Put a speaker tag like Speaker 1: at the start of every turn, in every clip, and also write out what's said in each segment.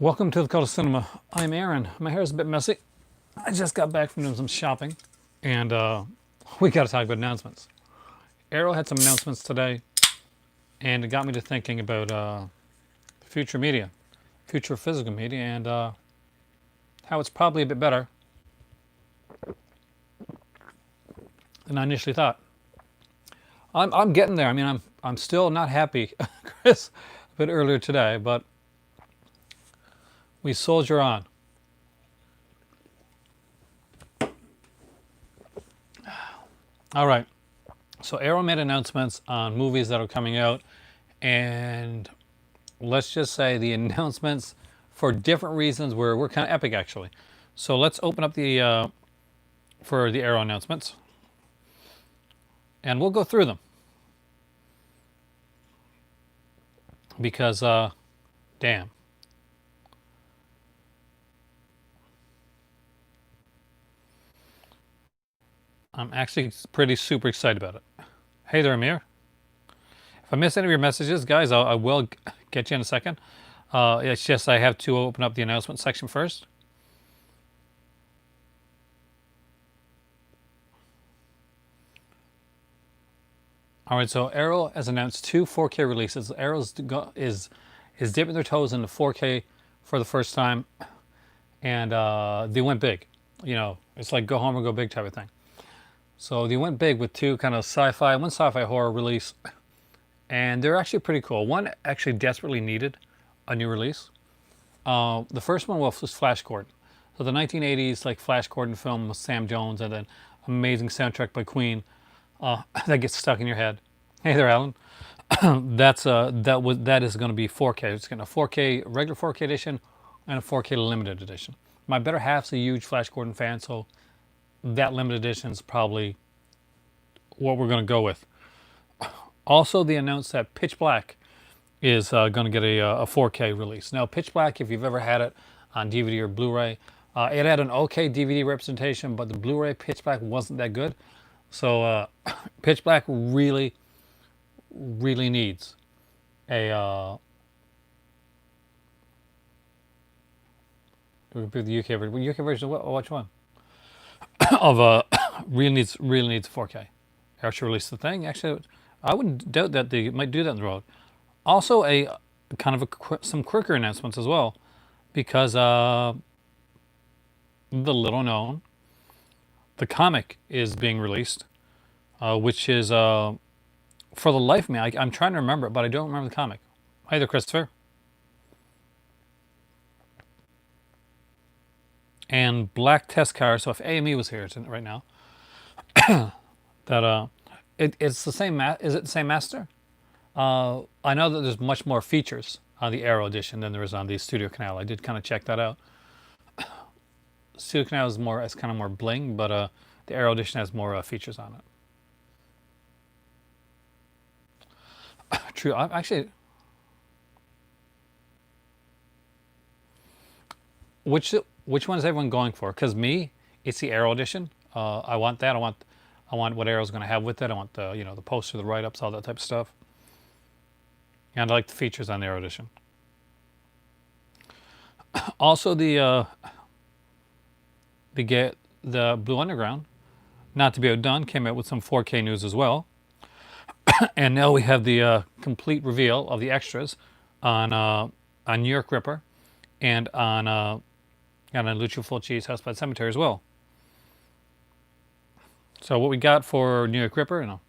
Speaker 1: Welcome to the Cult of Cinema. I'm Aaron. My hair is a bit messy. I just got back from doing some shopping, and we got to talk about announcements. Arrow had some announcements today, and it got me to thinking about future media, future physical media, and how it's probably a bit better than I initially thought. I'm getting there. I mean, I'm still not happy, Chris, a bit earlier today, but we soldier on. All right. So Arrow made announcements on movies that are coming out, and let's just say the announcements for different reasons were kind of epic actually. So let's open up the for the Arrow announcements, and we'll go through them because damn. I'm actually pretty super excited about it. Hey there, Amir. If I miss any of your messages, guys, I will get you in a second. It's just I have to open up the announcement section first. All right, so Arrow has announced two 4K releases. Arrow is dipping their toes into 4K for the first time, and they went big. You know, it's like go home or go big type of thing. So they went big with two kind of sci-fi, one sci-fi horror release, and they're actually pretty cool. One actually desperately needed a new release. The first one was Flash Gordon. So the 1980s like Flash Gordon film with Sam Jones, and then amazing soundtrack by Queen that gets stuck in your head. Hey there, Alan. That is going to be 4K. It's going to 4K regular 4K edition and a 4K limited edition. My better half's a huge Flash Gordon fan, so that limited edition is probably what we're going to go with. Also, they announced that Pitch Black is going to get a 4K release. Now, Pitch Black, if you've ever had it on DVD or Blu-ray, it had an okay DVD representation, but the Blu-ray Pitch Black wasn't that good. So, Pitch Black really, really needs a the UK version. UK version of which one? Of really needs 4K. Actually release the thing. Actually, I wouldn't doubt that they might do that on the road. Also, a kind of some quicker announcements as well, because the little known, the comic is being released, which is for the life of me, I'm trying to remember it, but I don't remember the comic. Hi there, Christopher. And Black Test Car. So if AME was here right now, that it's the same. Is it the same master? I know that there's much more features on the Arrow edition than there is on the Studio Canal. I did kind of check that out. Studio Canal is kind of more bling, but the Arrow edition has more features on it. True. I'm actually, which which one is everyone going for? Because me, it's the Arrow edition. I want that. I want what Arrow's going to have with it. I want the the poster, the write-ups, all that type of stuff. And I like the features on the Arrow edition. Also, the Blue Underground, not to be outdone, came out with some 4K news as well. And now we have the complete reveal of the extras on New York Ripper and on Lucio Fulci's House by the Cemetery as well. So what we got for New York Ripper, and I'll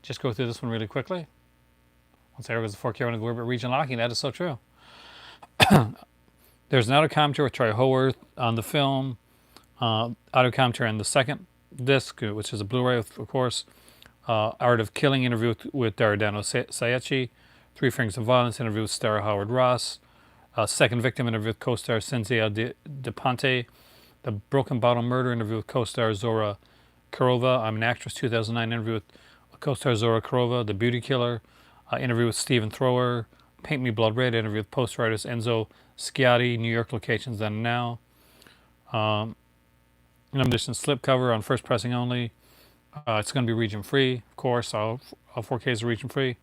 Speaker 1: just go through this one really quickly. Once Arrow goes to 4K on the Ripper region locking, that is so true. There's an audio commentary with Troy Haworth on the film, audio commentary on the second disc, which is a Blu-ray, of course. Art of Killing interview with Daridano Sayachi, Three Fingers of Violence interview with star Howard Ross, Second Victim interview with co-star Cynthia De Ponte, The Broken Bottle Murder interview with co-star Zora Karova, I'm an Actress 2009 interview with co-star Zora Karova, The Beauty Killer interview with Stephen Thrower, Paint Me Blood Red interview with poster artist Enzo Sciatti, New York locations then and now. In addition, slipcover on first pressing only. It's going to be region free, of course. All 4Ks are region free.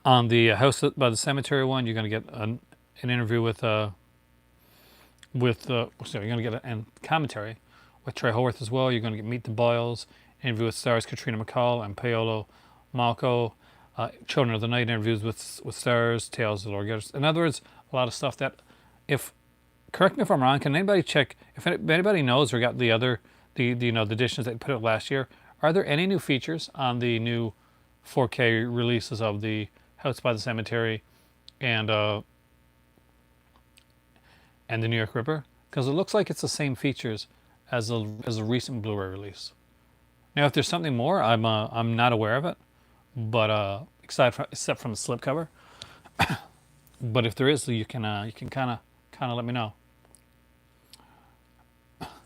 Speaker 1: On the House by the Cemetery one, you're going to get an interview with with so you're going to get a commentary with Trey Haworth as well. You're going to get Meet the Boyles, interview with stars Katrina McCall and Paolo Malco, Children of the Night interviews with stars, Tales of the Lord Getters. In other words, a lot of stuff that, if correct me if I'm wrong, can anybody check if anybody knows or got the the editions that put out last year? Are there any new features on the new 4K releases of the House by the Cemetery and the New York Ripper? Because it looks like it's the same features as a recent Blu-ray release. Now, if there's something more, I'm not aware of it, but except from the slipcover. But if there is, you can kind of let me know.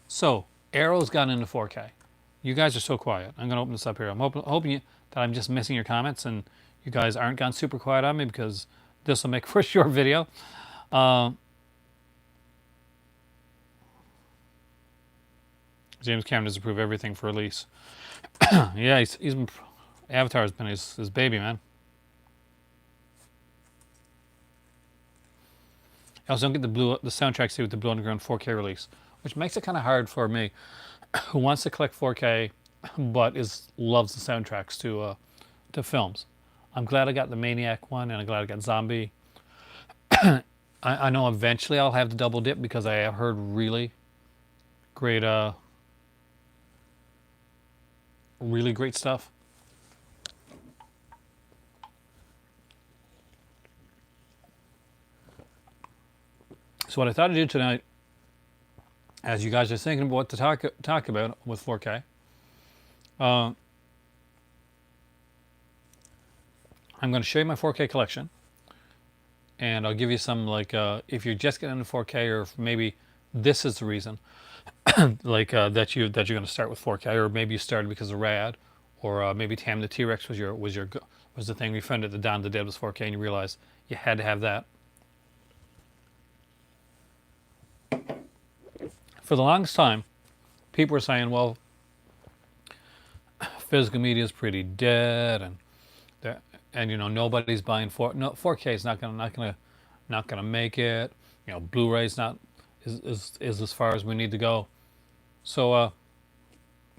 Speaker 1: So Arrow's gotten into 4K. You guys are so quiet. I'm gonna open this up here. I'm hoping that I'm just missing your comments and you guys aren't gone super quiet on me, because this will make for a short video. James Cameron does approve everything for release. Yeah, he's been, Avatar's been his baby, man. I also don't get the soundtrack CD with the Blue Underground 4K release, which makes it kind of hard for me, who wants to collect 4K, but loves the soundtracks to films. I'm glad I got the Maniac one, and I'm glad I got Zombie. I know eventually I'll have the double dip, because I have heard really great stuff. So what I thought I'd do tonight, as you guys are thinking about what to talk about with 4K, I'm going to show you my 4K collection, and I'll give you some, like, if you're just getting into 4K, or if maybe this is the reason, like that you're going to start with 4K, or maybe you started because of Rad, or maybe Tam the T-Rex was the thing we found at the Dawn of the Dead was 4K, and you realized you had to have that. For the longest time, people were saying, well, physical media is pretty dead, and nobody's buying 4K is not gonna make it. Blu-ray's not is as far as we need to go. So,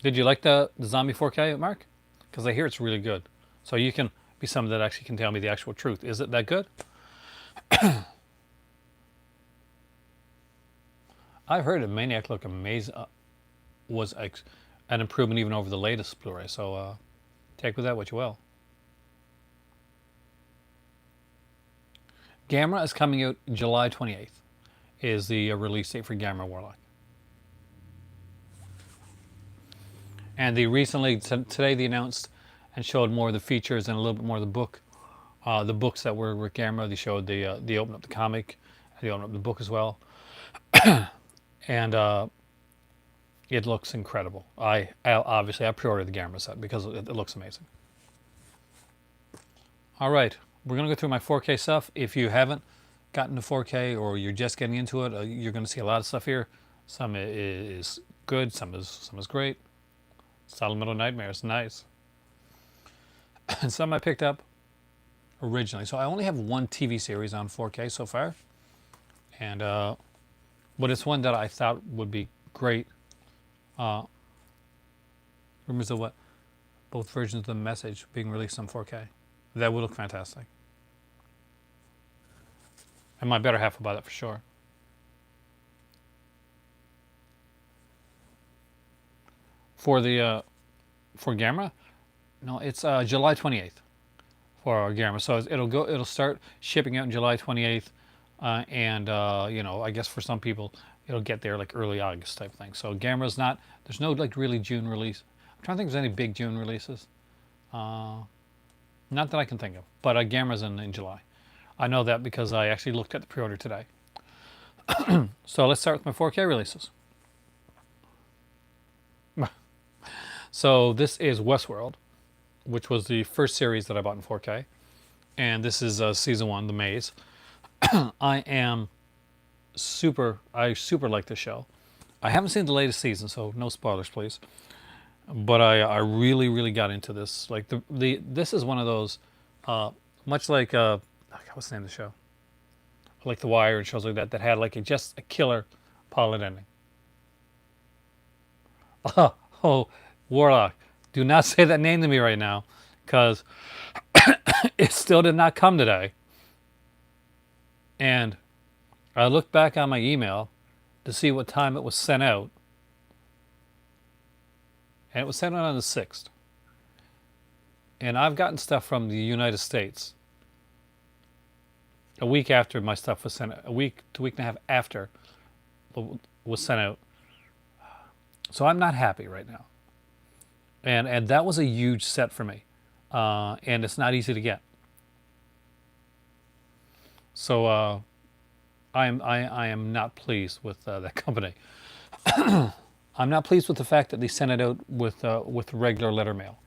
Speaker 1: did you like the Zombie 4K, Mark? Because I hear it's really good. So you can be someone that actually can tell me the actual truth. Is it that good? I've heard Maniac look amazing. Was an improvement even over the latest Blu-ray. So take with that what you will. Gamera is coming out July 28th. Is the release date for Gamera Warlock. And today they announced and showed more of the features and a little bit more of the book. The books that were with Gamera, they showed they opened up the comic, they opened up the book as well. And it looks incredible. I obviously pre-ordered the Gamera set because it looks amazing. All right, we're gonna go through my 4K stuff. If you haven't gotten to 4K or you're just getting into it, you're gonna see a lot of stuff here. Some is good, some is great. Silent Middle Nightmares, nice. And some I picked up originally. So I only have one TV series on 4K so far, and but it's one that I thought would be great. Rumors of what? Both versions of The Message being released on 4K. That would look fantastic. And my better half will buy that for sure. For for Gamera, no, it's July 28th for Gamera. So it'll start shipping out on July 28th. And I guess for some people it'll get there like early August type thing. So Gamera's there's no like really June release. I'm trying to think if there's any big June releases. Not that I can think of, but Gamera's in July. I know that because I actually looked at the pre-order today. So let's start with my 4K releases. So this is Westworld, which was the first series that I bought in 4K. And this is season 1, The Maze. I super like this show. I haven't seen the latest season, so no spoilers, please. But I really got into this. Like this is one of those, much like what's the name of the show? Like The Wire and shows like that had like just a killer Pilot ending. Oh, Warlock, do not say that name to me right now, because it still did not come today. And I looked back on my email to see what time it was sent out, and it was sent out on the 6th. And I've gotten stuff from the United States a week after my stuff was sent out, a week to a week and a half after it was sent out. So I'm not happy right now. And that was a huge set for me. And it's not easy to get. So I am not pleased with that company. I'm not pleased with the fact that they sent it out with regular letter mail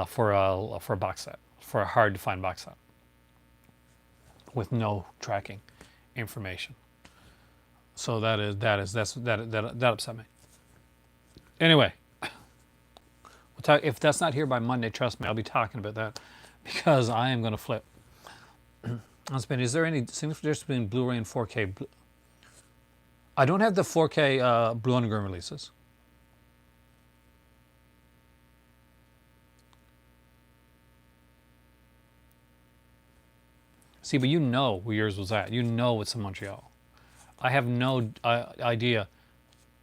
Speaker 1: for a box set, for a hard to find box set, with no tracking information. So that upset me. Anyway, we'll talk, if that's not here by Monday, trust me, I'll be talking about that, because I am going to flip. Is there any significant difference between Blu-ray and 4K? I don't have the 4K Blue Underground releases. See, but you know where yours was at. You know it's in Montreal. I have no idea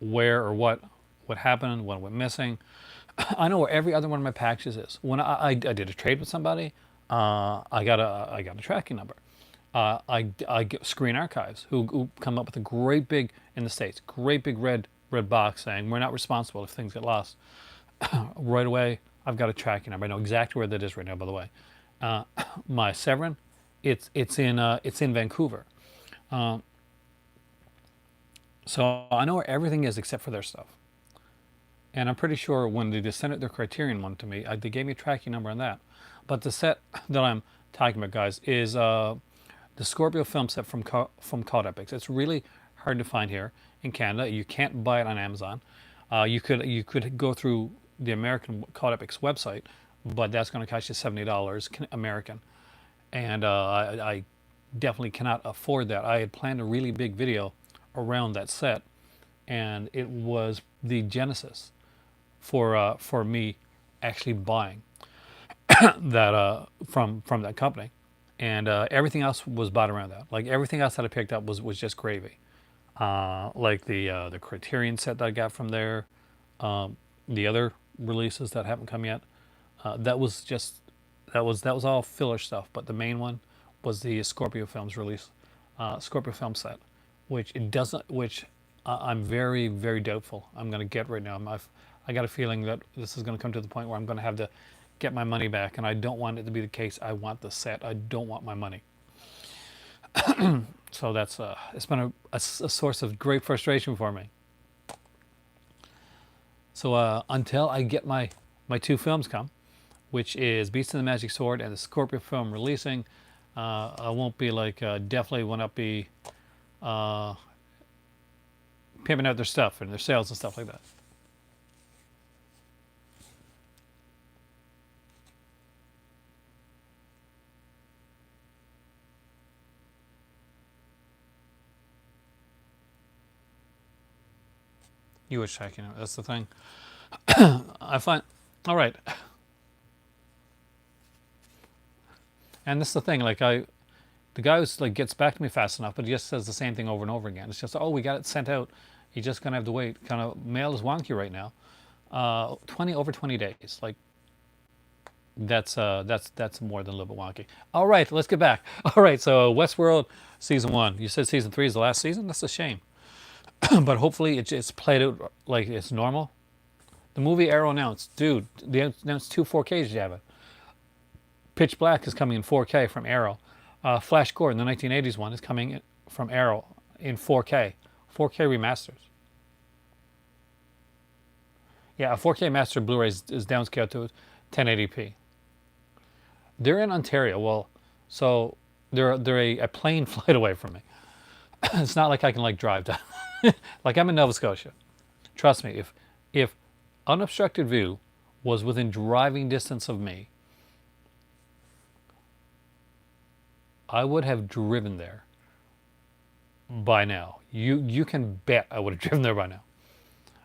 Speaker 1: where or what happened, what went missing. I know where every other one of my packages is. When I did a trade with somebody, I got a tracking number. I get Screen Archives, who come up with a great big, in the States, great big red box saying we're not responsible if things get lost. Right away, I've got a tracking number. I know exactly where that is right now. By the way, my Severin, it's in Vancouver. So I know where everything is except for their stuff. And I'm pretty sure when they just sent out their Criterion one to me, they gave me a tracking number on that. But the set that I'm talking about, guys, is the Scorpio film set from Cult Epics. It's really hard to find here in Canada. You can't buy it on Amazon. You could go through the American Cult Epics website, but that's going to cost you $70 American. And I definitely cannot afford that. I had planned a really big video around that set, and it was the genesis for me actually buying that from that company. And everything else was bought around that. Like everything else that I picked up was just gravy. Like the Criterion set that I got from there, the other releases that haven't come yet. That was all filler stuff. But the main one was the Scorpio Films release, Scorpio Film set, which I'm very, very doubtful I'm going to get right now. I got a feeling that this is going to come to the point where I'm going to have to get my money back, and I don't want it to be the case. I want the set. I don't want my money. So that's it's been a source of great frustration for me. So until I get my two films come, which is Beast and the Magic Sword and the Scorpio film releasing, I won't be definitely will not be pimping out their stuff and their sales and stuff like that. You were checking it. That's the thing. I find, all right. And this is the thing. The guy who's gets back to me fast enough, but he just says the same thing over and over again. It's just, oh, we got it sent out. You're just gonna have to wait. Kind of mail is wonky right now. Over 20 days. That's more than a little bit wonky. All right, let's get back. All right, so Westworld season 1. You said season 3 is the last season. That's a shame. But hopefully it's played out like it's normal. The movie Arrow announced, dude, they announced 2 4Ks. You have it. Pitch Black is coming in 4K from Arrow. Flash Gordon, the 1980s one, is coming from Arrow in 4K. 4K remasters. Yeah, a 4K master Blu-ray is downscaled to 1080p. They're in Ontario. Well, so they're a plane flight away from me. It's not like I can drive down. Like I'm in Nova Scotia. Trust me, if unobstructed view was within driving distance of me, I would have driven there by now. You can bet I would have driven there by now.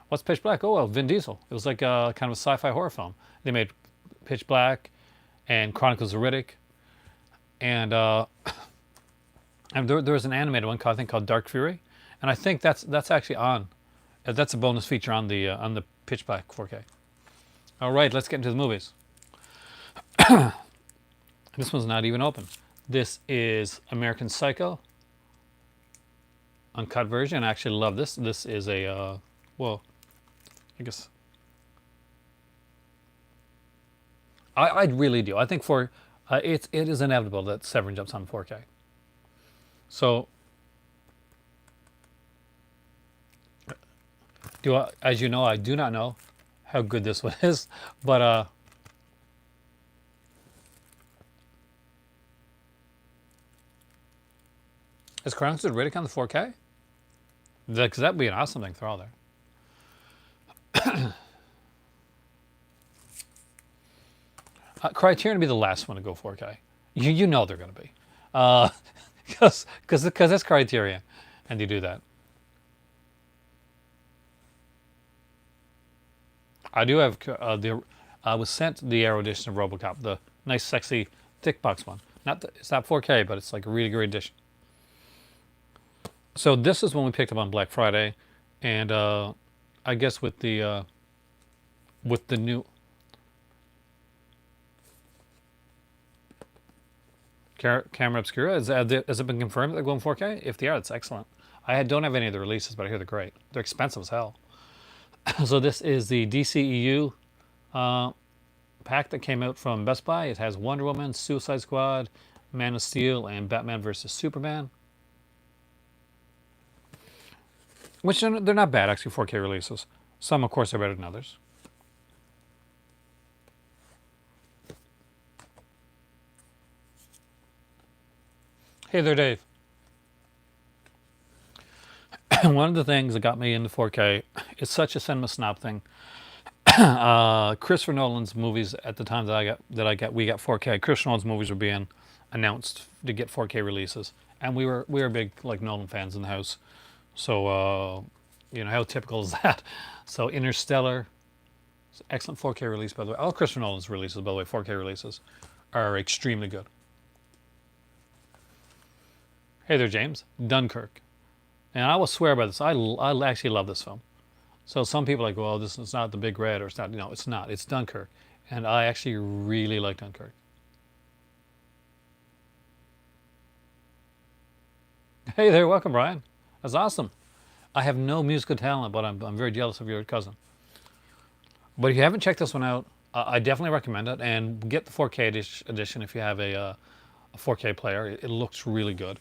Speaker 1: What's Pitch Black? Oh, well, Vin Diesel. It was like a kind of a sci-fi horror film. They made Pitch Black and Chronicles of Riddick, and and there was an animated one I think called Dark Fury, and I think that's actually on. That's a bonus feature on the Pitch Black 4K. All right, let's get into the movies. This one's not even open. This is American Psycho, uncut version. I actually love this. This is a well, I guess I really do. I think for it is inevitable that Severin jumps on 4K. So as you know, I do not know how good this one is, but is Chronicles of Riddick on the 4K? Because that'd be an awesome thing to throw there. Criterion would be the last one to go 4K. You know they're going to be, because that's Criterion, and you do that. I do have I was sent the Arrow edition of RoboCop, the nice, sexy, thick box one. It's not 4K, but it's like a really great edition. So this is one we picked up on Black Friday, and I guess with the new Camera Obscura, has it been confirmed that they're going 4K? If they are, it's excellent. I don't have any of the releases, but I hear they're great. They're expensive as hell. So this is the DCEU pack that came out from Best Buy. It has Wonder Woman, Suicide Squad, Man of Steel, and Batman vs. Superman. Which they're not bad, actually, 4K releases. Some, of course, are better than others. Hey there, Dave. One of the things that got me into 4K is such a cinema snob thing. Christopher Nolan's movies at the time we got 4K. Christopher Nolan's movies were being announced to get 4K releases, and we were big like Nolan fans in the house. So how typical is that? So Interstellar, excellent 4K release by the way. All Christopher Nolan's releases, by the way, 4K releases, are extremely good. Hey there, James. Dunkirk. And I will swear by this. I actually love this film. So some people are like, well, this is not The Big Red, or it's not. No, it's not. It's Dunkirk. And I actually really like Dunkirk. Hey there, welcome, Brian. That's awesome. I have no musical talent, but I'm very jealous of your cousin. But if you haven't checked this one out, I definitely recommend it. And get the 4K edition if you have a 4K player. It looks really good.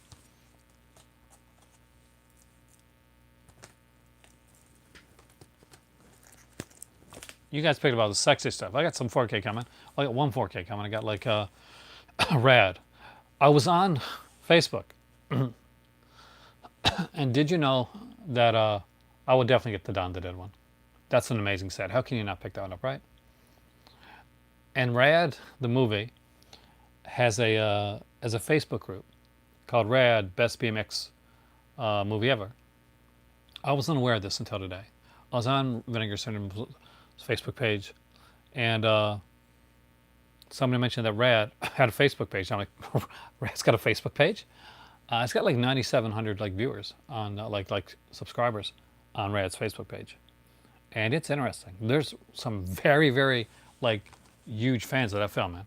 Speaker 1: You guys picked about the sexy stuff. I got some 4K coming. I got one 4K coming. I got like Rad. I was on Facebook. And did you know that I would definitely get the Dawn of the Dead one? That's an amazing set. How can you not pick that one up, right? And Rad, the movie, has a Facebook group called Rad Best BMX Movie Ever. I wasn't aware of this until today. I was on Vinegar Syndrome's Facebook page, and somebody mentioned that Rad had a Facebook page. I'm like, Rad's got a Facebook page? It's got like 9,700 like viewers on like subscribers on Rad's Facebook page, and it's interesting. There's some very, very like huge fans of that film, man.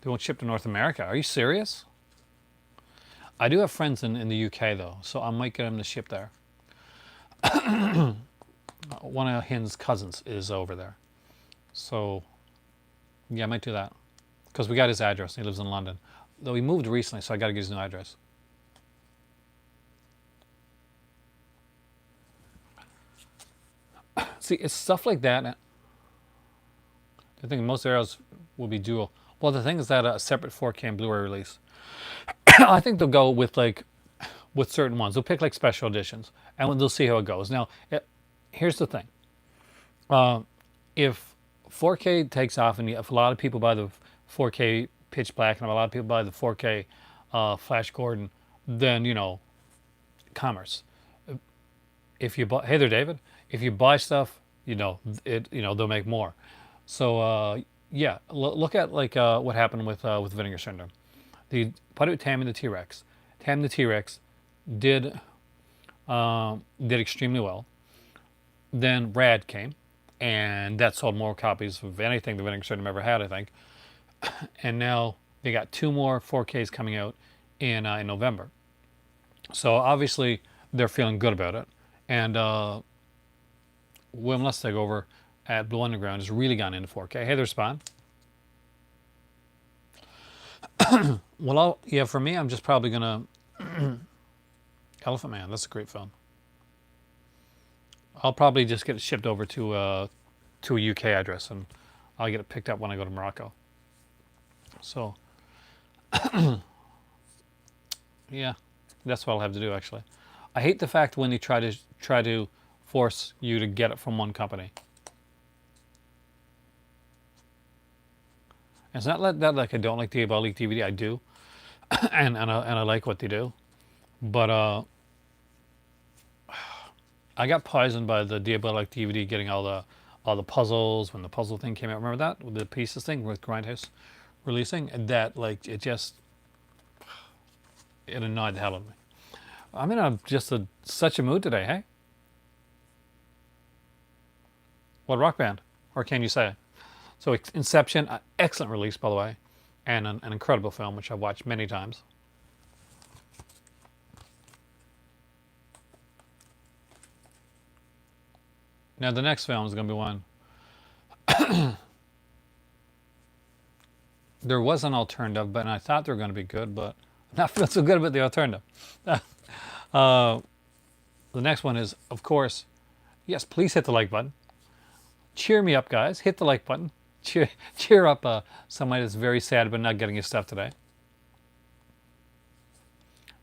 Speaker 1: They won't ship to North America. Are you serious? I do have friends in the UK though, so I might get them to ship there. One of Hin's cousins is over there, so yeah, I might do that because we got his address. He lives in London, though he moved recently, so I got to get his new address. See, it's stuff like that. I think most arrows will be dual. Well, the thing is that a separate 4K and Blu-ray release. I think they'll go with certain ones. They'll pick like special editions, and they'll see how it goes. Now, here's the thing: if 4K takes off, and if a lot of people buy the 4K pitch black and a lot of people buy the 4K Flash Gordon, then commerce. If you buy, hey there, David. If you buy stuff, they'll make more. So yeah, look at like what happened with Vinegar Syndrome. They put it with Tammy the T-Rex. Tammy the T-Rex did did extremely well. Then Rad came, and that sold more copies of anything the Vinegar Syndrome ever had, I think. And now they got 2 more 4Ks coming out in November. So obviously they're feeling good about it. And William Lustig over at Blue Underground has really gone into 4K. Hey there, Spawn. Well, yeah, for me, I'm just probably gonna Elephant Man. That's a great film. I'll probably just get it shipped over to a UK address, and I'll get it picked up when I go to Morocco. So, yeah, that's what I'll have to do. Actually, I hate the fact when they try to force you to get it from one company. It's not like I don't like Diabolic DVD. I do, and I like what they do, but I got poisoned by the Diabolic DVD getting all the puzzles when the puzzle thing came out. Remember that with the pieces thing with Grindhouse releasing, and that like it annoyed the hell out of me. I'm in such a mood today. Hey, what rock band? Or can you say? So Inception, excellent release by the way, and an incredible film which I've watched many times. Now the next film is going to be one. There was an alternative, but I thought they were going to be good, but I'm not feeling so good about the alternative. The next one is, of course, yes, please hit the like button. Cheer me up, guys. Hit the like button. Cheer up somebody that's very sad about not getting his stuff today.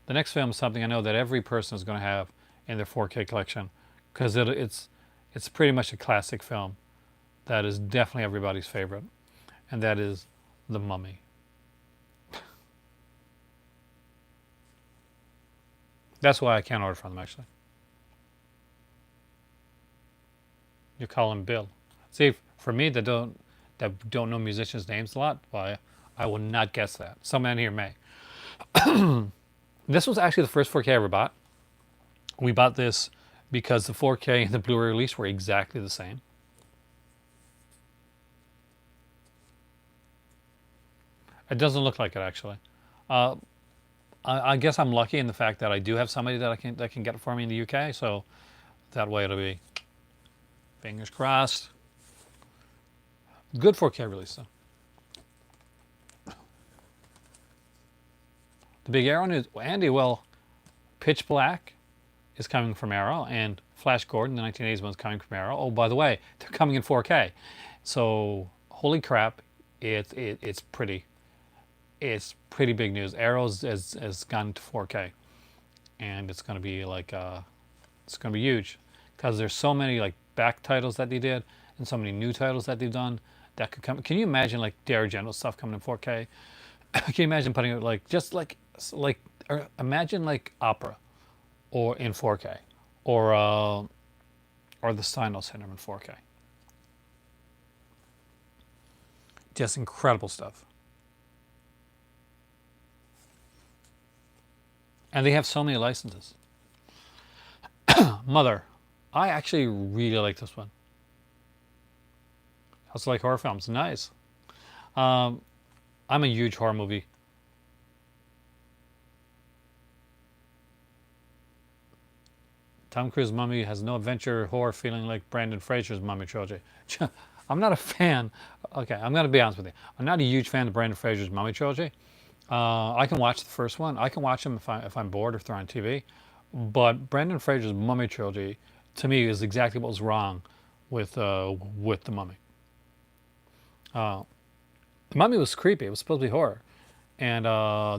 Speaker 1: The next film is something I know that every person is going to have in their 4K collection because it's pretty much a classic film that is definitely everybody's favorite, and that is The Mummy. That's why I can't order from them, actually. You call him Bill. See, for me that don't know musicians' names a lot, why I will not guess that. Some man here may. This was actually the first 4K I ever bought. We bought this because the 4K and the Blu-ray release were exactly the same. It doesn't look like it actually. I guess I'm lucky in the fact that I do have somebody that can get it for me in the UK. So that way it'll be fingers crossed. Good 4K release though. The big Arrow news, Andy. Well, Pitch Black is coming from Arrow, and Flash Gordon, the 1980s one, is coming from Arrow. Oh, by the way, they're coming in 4K. So holy crap, it's pretty big news. Arrows has gone to 4K, and it's going to be like it's going to be huge because there's so many like back titles that they did and so many new titles that they've done that could come. Can you imagine like Dare General stuff coming in 4K? Can you imagine putting it like just like or imagine like opera or in 4K or the Steinel Syndrome in 4K. Just incredible stuff. And they have so many licenses. Mother. I actually really like this one. I also like horror films. Nice. I'm a huge horror movie. Tom Cruise's Mummy has no adventure horror feeling like Brendan Fraser's Mummy trilogy. I'm not a fan. Okay, I'm going to be honest with you. I'm not a huge fan of Brendan Fraser's Mummy trilogy. I can watch the first one. I can watch them if I'm bored or if they're on TV. But Brendan Fraser's Mummy trilogy, to me, is exactly what was wrong with the Mummy. The Mummy was creepy. It was supposed to be horror, and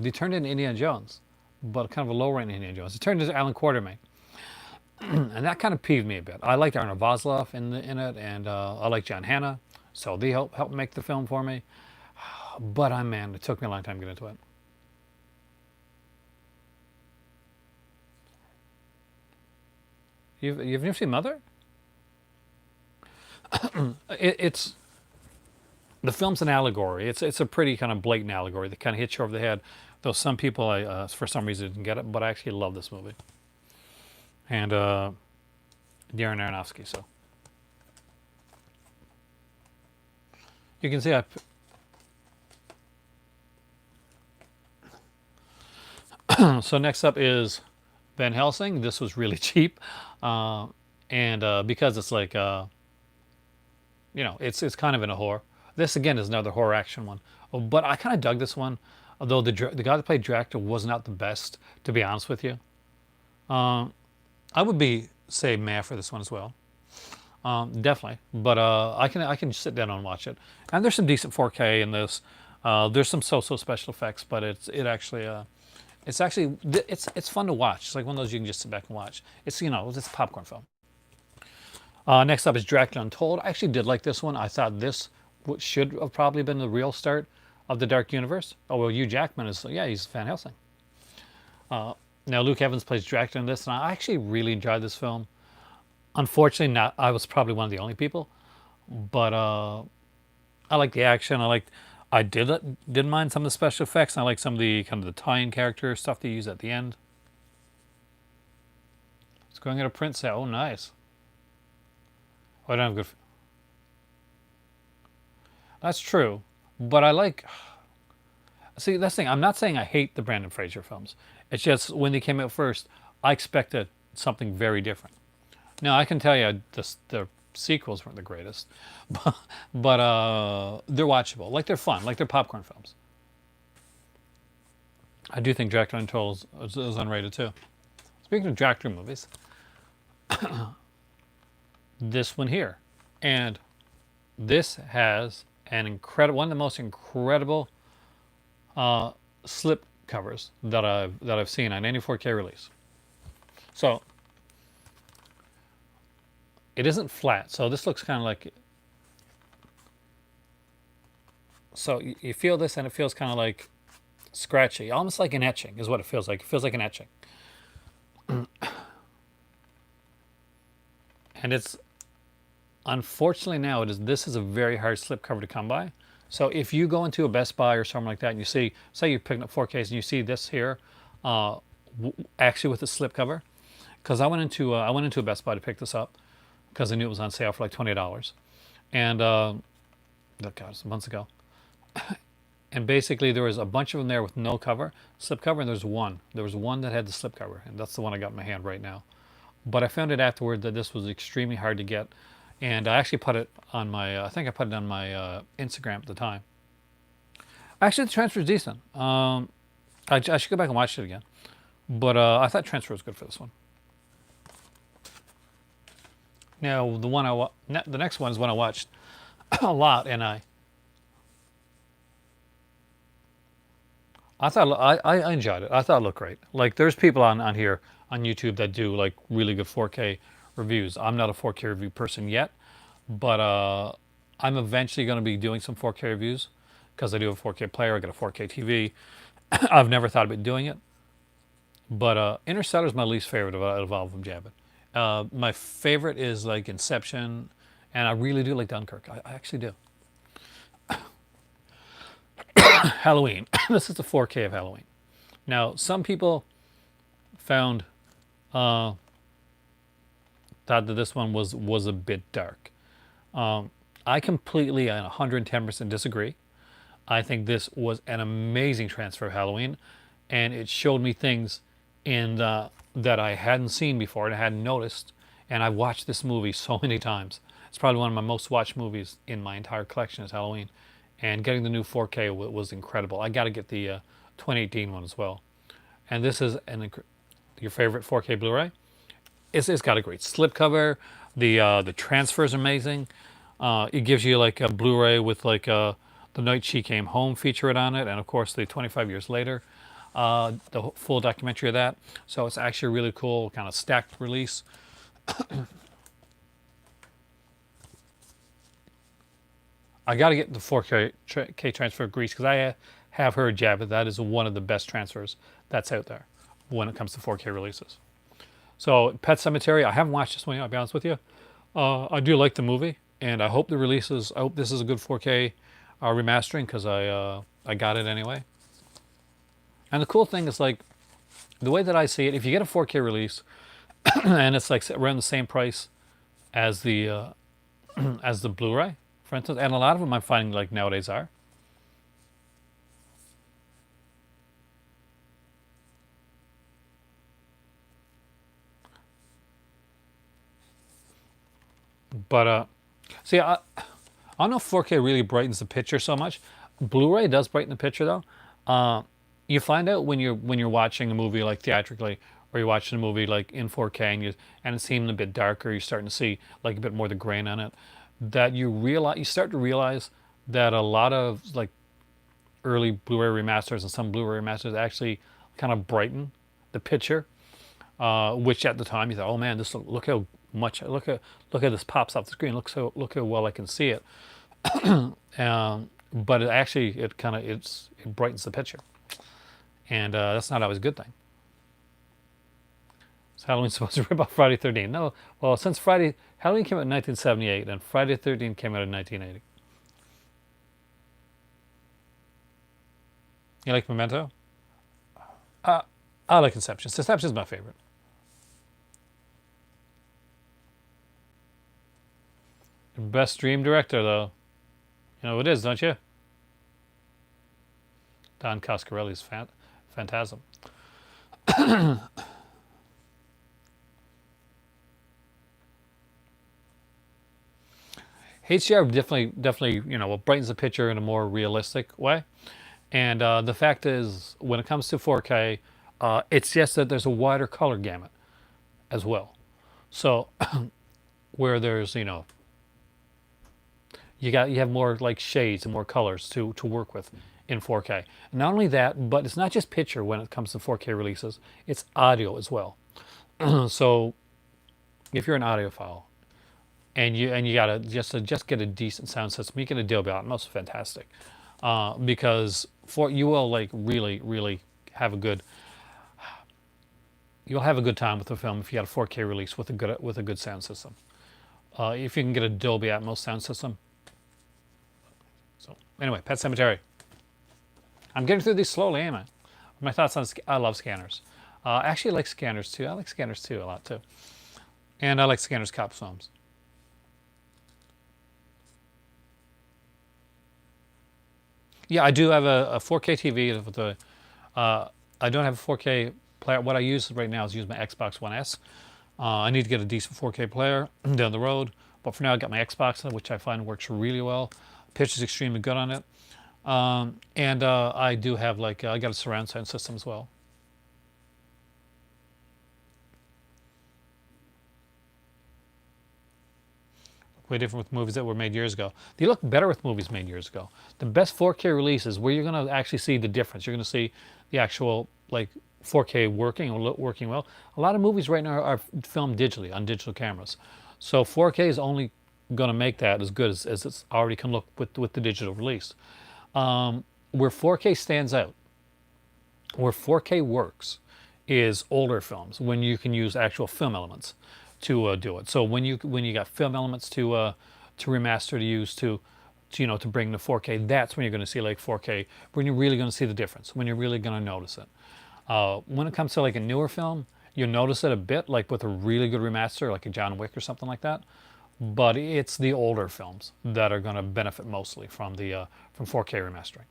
Speaker 1: they turned into Indiana Jones, but kind of a low-rent Indiana Jones. It turned into Alan Quartermain, and that kind of peeved me a bit. I liked Arnold Vosloo in it, and I like John Hannah, so they helped make the film for me. But man, it took me a long time to get into it. You've never seen Mother? It's the film's an allegory. It's a pretty kind of blatant allegory that kind of hits you over the head. Though some people, for some reason, didn't get it. But I actually love this movie. And Darren Aronofsky. So you can see so next up is Van Helsing. This was really cheap, and because it's like it's kind of in a horror. This again is another horror action one, but I kind of dug this one, although the guy that played Dracula was not the best, to be honest with you. I would be say meh for this one as well, definitely. But I can sit down and watch it, and there's some decent 4K in this. There's some so-so special effects, but it's fun to watch. It's like one of those you can just sit back and watch. It's it's a popcorn film. Next up is Dracula Untold. I actually did like this one. I thought this should have probably been the real start of the Dark Universe. Oh well, Hugh Jackman he's Van Helsing. Now Luke Evans plays Dracula in this, and I actually really enjoyed this film. Unfortunately, not I was probably one of the only people, but I like the action. Didn't mind some of the special effects. And I like some of the kind of the tie-in character stuff they use at the end. It's going at a print set. Oh, nice. Oh, I don't have good. That's true, but I like. See, that's the thing. I'm not saying I hate the Brandon Fraser films. It's just when they came out first, I expected something very different. Now I can tell you the sequels weren't the greatest, but they're watchable. Like they're fun. Like they're popcorn films. I do think Dracula Untold is underrated too. Speaking of Dracula movies, this one here, and this has one of the most incredible slip covers that I've seen on any 4K release. So it isn't flat, so this looks kind of like. So you feel this, and it feels kind of like scratchy, almost like an etching, is what it feels like. It feels like an etching, and it's unfortunately now this is a very hard slip cover to come by. So if you go into a Best Buy or something like that, and you say you're picking up 4Ks, and you see this here, actually with the slip cover, because I went into a Best Buy to pick this up because I knew it was on sale for like $20, and God, it was months ago. And basically there was a bunch of them there with no cover, slip cover, and there was one that had the slip cover, and that's the one I got in my hand right now. But I found it afterward that this was extremely hard to get, and I actually put it on my I think I put it on my Instagram at the time. Actually, the transfer is decent. I should go back and watch it again, but I thought transfer was good for this one. Now the next one is one I watched a lot, and I thought I enjoyed it. I thought it looked great. Like there's people on here on YouTube that do like really good 4K reviews. I'm not a 4K review person yet, but I'm eventually going to be doing some 4K reviews because I do have a 4K player. I got a 4K TV. I've never thought about doing it, but Interstellar is my least favorite of all of them. My favorite is like Inception, and I really do like Dunkirk. I actually do. Halloween. This is the 4K of Halloween. Now, some people found thought that this one was a bit dark. I completely and 110% disagree. I think this was an amazing transfer of Halloween, and it showed me things that I hadn't seen before and I hadn't noticed. And I've watched this movie so many times. It's probably one of my most watched movies in my entire collection is Halloween. And getting the new 4K was incredible. I got to get the 2018 one as well. And this is your favorite 4K Blu-ray. It's got a great slipcover. The transfer is amazing. It gives you like a Blu-ray with like the Night She Came Home feature on it, and of course the 25 years later, the full documentary of that. So it's actually a really cool kind of stacked release. I got to get the 4K transfer of Grease because I have heard, yeah, but that is one of the best transfers that's out there when it comes to 4K releases. So Pet Cemetery, I haven't watched this one yet, I'll be honest with you. I do like the movie, and I hope the releases. I hope this is a good 4K remastering because I got it anyway. And the cool thing is like the way that I see it, if you get a 4K release and it's like around the same price as the as the Blu-ray, for instance, and a lot of them I'm finding like nowadays are. But see, I don't know if 4K really brightens the picture so much. Blu-ray does brighten the picture though. You find out when you're watching a movie like theatrically, or you're watching a movie like in 4K and it's seeming a bit darker. You're starting to see like a bit more of the grain on it. That you start to realize that a lot of like early Blu-ray remasters and some Blu-ray remasters actually kind of brighten the picture, which at the time you thought, oh man, look how much look how this pops off the screen. Look how well I can see it. But it actually it brightens the picture, and that's not always a good thing. Is Halloween supposed to rip off Friday 13? No. Well, since Halloween came out in 1978 and Friday 13 came out in 1980. You like Memento? I like Inception. Inception's my favorite. Best dream director, though. You know who it is, don't you? Don Coscarelli's Phantasm. HDR definitely, brightens the picture in a more realistic way. And the fact is, when it comes to 4K, it's just that there's a wider color gamut as well. So where there's, you have more like shades and more colors to work with in 4K. And not only that, but it's not just picture when it comes to 4K releases, it's audio as well. So if you're an audiophile and you gotta just get a decent sound system, you get a Dolby Atmos, fantastic. Because you will like really have a good you'll have a good time with the film if you got a 4K release with a good sound system. If you can get a Dolby Atmos sound system. So anyway, Pet Cemetery. I'm getting through these slowly, ain't I? My thoughts on I love scanners. I actually like scanners too. I like scanners too a lot too, and I like scanners cop films. Yeah, I do have a 4K TV with the. I don't have a 4K player. What I use right now is use my Xbox One S. I need to get a decent 4K player down the road, but for now I got my Xbox, which I find works really well. Picture's extremely good on it, and I do have I got a surround sound system as well. Way different with movies that were made years ago. They look better with movies made years ago. The best 4K releases where you're going to actually see the difference. You're going to see the actual 4K working well. A lot of movies right now are filmed digitally on digital cameras. So 4K is only going to make that as good as it's already can look with the digital release. Where 4K stands out, where 4K works, is older films when you can use actual film elements to do it. So when you got film elements to remaster to use to bring the 4K, that's when you're going to see 4K. When you're really going to see the difference. When you're really going to notice it. When it comes to a newer film, you'll notice it a bit with a really good remaster, like a John Wick or something like that. But it's the older films that are going to benefit mostly from 4K remastering.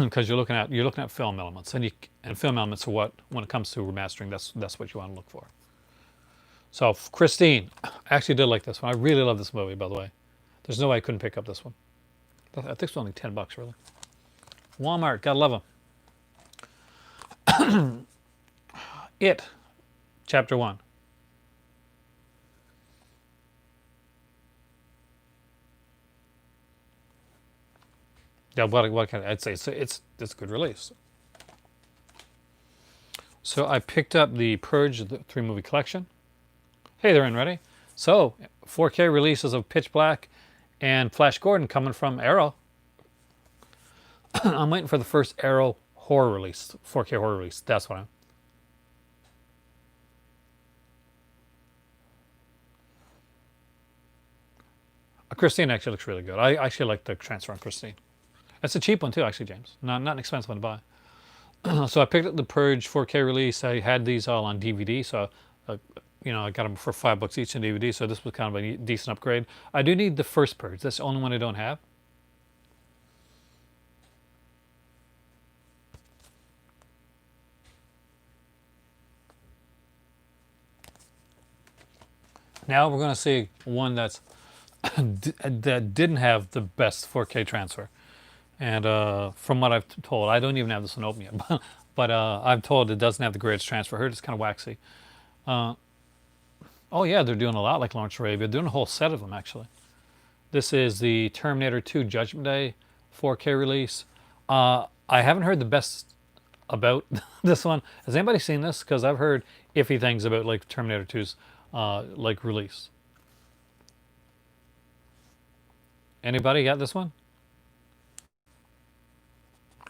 Speaker 1: Because you're looking at film elements, and film elements are what, when it comes to remastering, that's what you want to look for. So Christine, I actually did like this one. I really love this movie, by the way. There's no way I couldn't pick up this one. I think it's only $10, really. Walmart, gotta love them. It, Chapter 1. Yeah, what can I'd say? It's a good release. So I picked up the Purge, the 3 movie collection. Hey there, and ready? So 4K releases of Pitch Black and Flash Gordon coming from Arrow. I'm waiting for the first Arrow horror release, 4K horror release. That's what I'm. Christine actually looks really good. I actually like the transfer on Christine. That's a cheap one too, actually, James. Not an expensive one to buy. So I picked up the Purge 4K release. I had these all on DVD, so I got them for $5 each on DVD. So this was kind of a decent upgrade. I do need the first Purge. That's the only one I don't have. Now we're going to see one that's that didn't have the best 4K transfer. And from what I've told, I don't even have this one open yet, but I'm told it doesn't have the greatest transfer. I heard it's kind of waxy. Oh yeah, they're doing a lot like Lawrence Arabia. They're doing a whole set of them actually. This is the Terminator 2 Judgment Day 4K release. I haven't heard the best about this one. Has anybody seen this? Because I've heard iffy things about like Terminator 2's like release. Anybody got this one?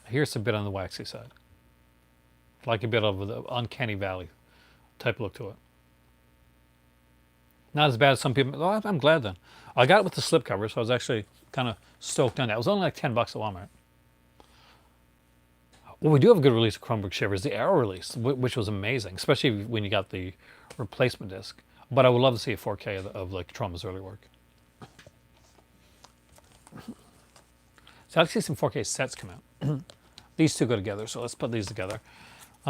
Speaker 1: Here's a bit on the waxy side, like a bit of the uncanny valley type look to it. Not as bad as some people. Oh, I'm glad then. I got it with the slipcover, so I was actually kind of stoked on that. It was only like $10 at Walmart. Well, we do have a good release of Chromebook Shivers, the Arrow release, which was amazing, especially when you got the replacement disc. But I would love to see a 4K of like Trauma's early work. So I'd like to see some 4K sets come out. These two go together, so let's put these together.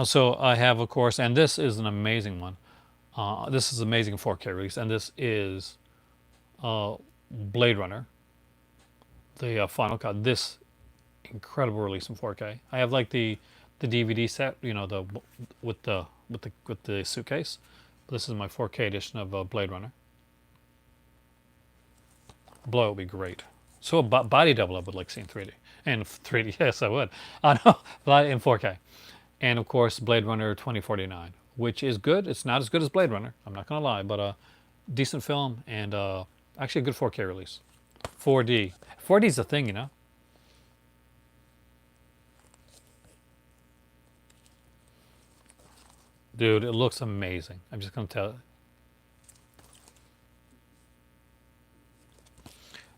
Speaker 1: So I have, of course, and this is an amazing one. This is amazing 4K release, and this is Blade Runner, the final cut. This incredible release in 4K. I have like the DVD set, the with the suitcase. This is my 4K edition of Blade Runner. Blow would be great. So a body double I would like seeing 3D. And 3D, yes, I would. I know, in 4K. And of course, Blade Runner 2049, which is good. It's not as good as Blade Runner, I'm not going to lie, but a decent film and actually a good 4K release. 4D. 4D is the thing, Dude, it looks amazing. I'm just going to tell you.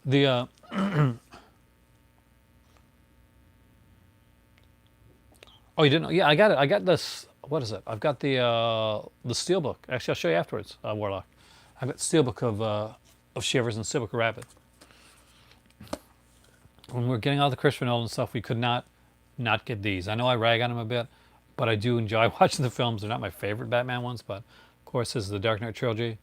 Speaker 1: The oh, you didn't know? Yeah, I got it. I got this. What is it? I've got the Steelbook. Actually, I'll show you afterwards, Warlock. I've got Steelbook of Shivers and Steelbook of Rapid. When we're getting all the Christopher Nolan stuff, we could not get these. I know I rag on them a bit, but I do enjoy watching the films. They're not my favorite Batman ones, but of course, this is the Dark Knight trilogy.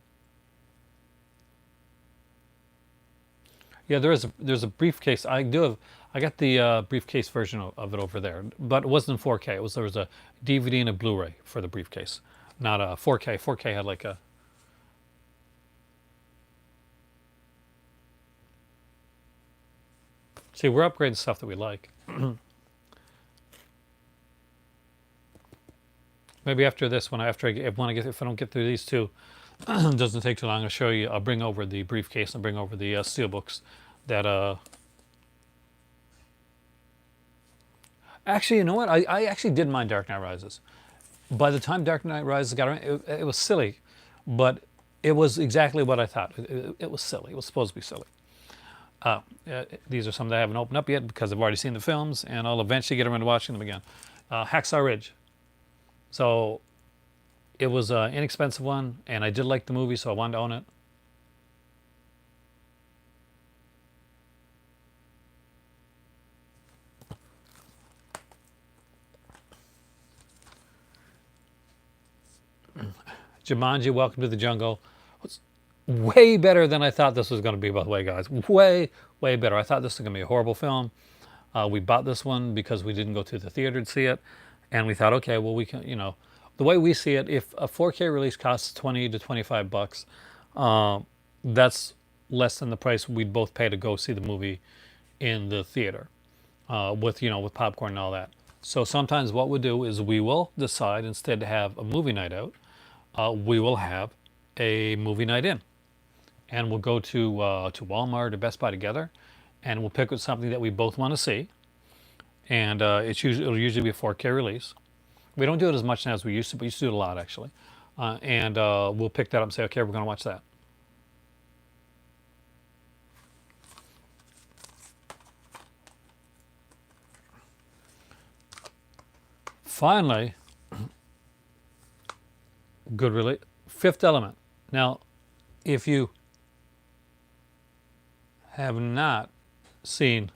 Speaker 1: Yeah, there's a briefcase. I got the briefcase version of it over there, but it wasn't in 4K. There was a DVD and a Blu-ray for the briefcase, not a 4K. 4K had like a. See, we're upgrading stuff that we like. Maybe after this one, if I don't get through these two, it doesn't take too long. I'll show you. I'll bring over the briefcase and bring over the Steelbooks. That actually, you know what? I actually did mind Dark Knight Rises. By the time Dark Knight Rises got around, it was silly, but it was exactly what I thought. It was silly. It was supposed to be silly. These are some that I haven't opened up yet because I've already seen the films, and I'll eventually get around to watching them again. Hacksaw Ridge. So it was an inexpensive one, and I did like the movie, so I wanted to own it. Jumanji, Welcome to the Jungle. Was way better than I thought this was going to be, by the way, guys. Way better. I thought this was going to be a horrible film. We bought this one because we didn't go to the theater to see it. And we thought, okay, well, we can, the way we see it, if a 4K release costs 20 to 25 bucks, that's less than the price we'd both pay to go see the movie in the theater with popcorn and all that. So sometimes what we'll do is we will decide instead to have a movie night out, we will have a movie night in, and we'll go to Walmart or Best Buy together, and we'll pick up something that we both want to see, and it'll usually be a 4K release. We don't do it as much now as we used to, but we used to do it a lot actually, and we'll pick that up and say, okay, we're going to watch that. Finally, good release, Fifth Element. Now, if you have not seen,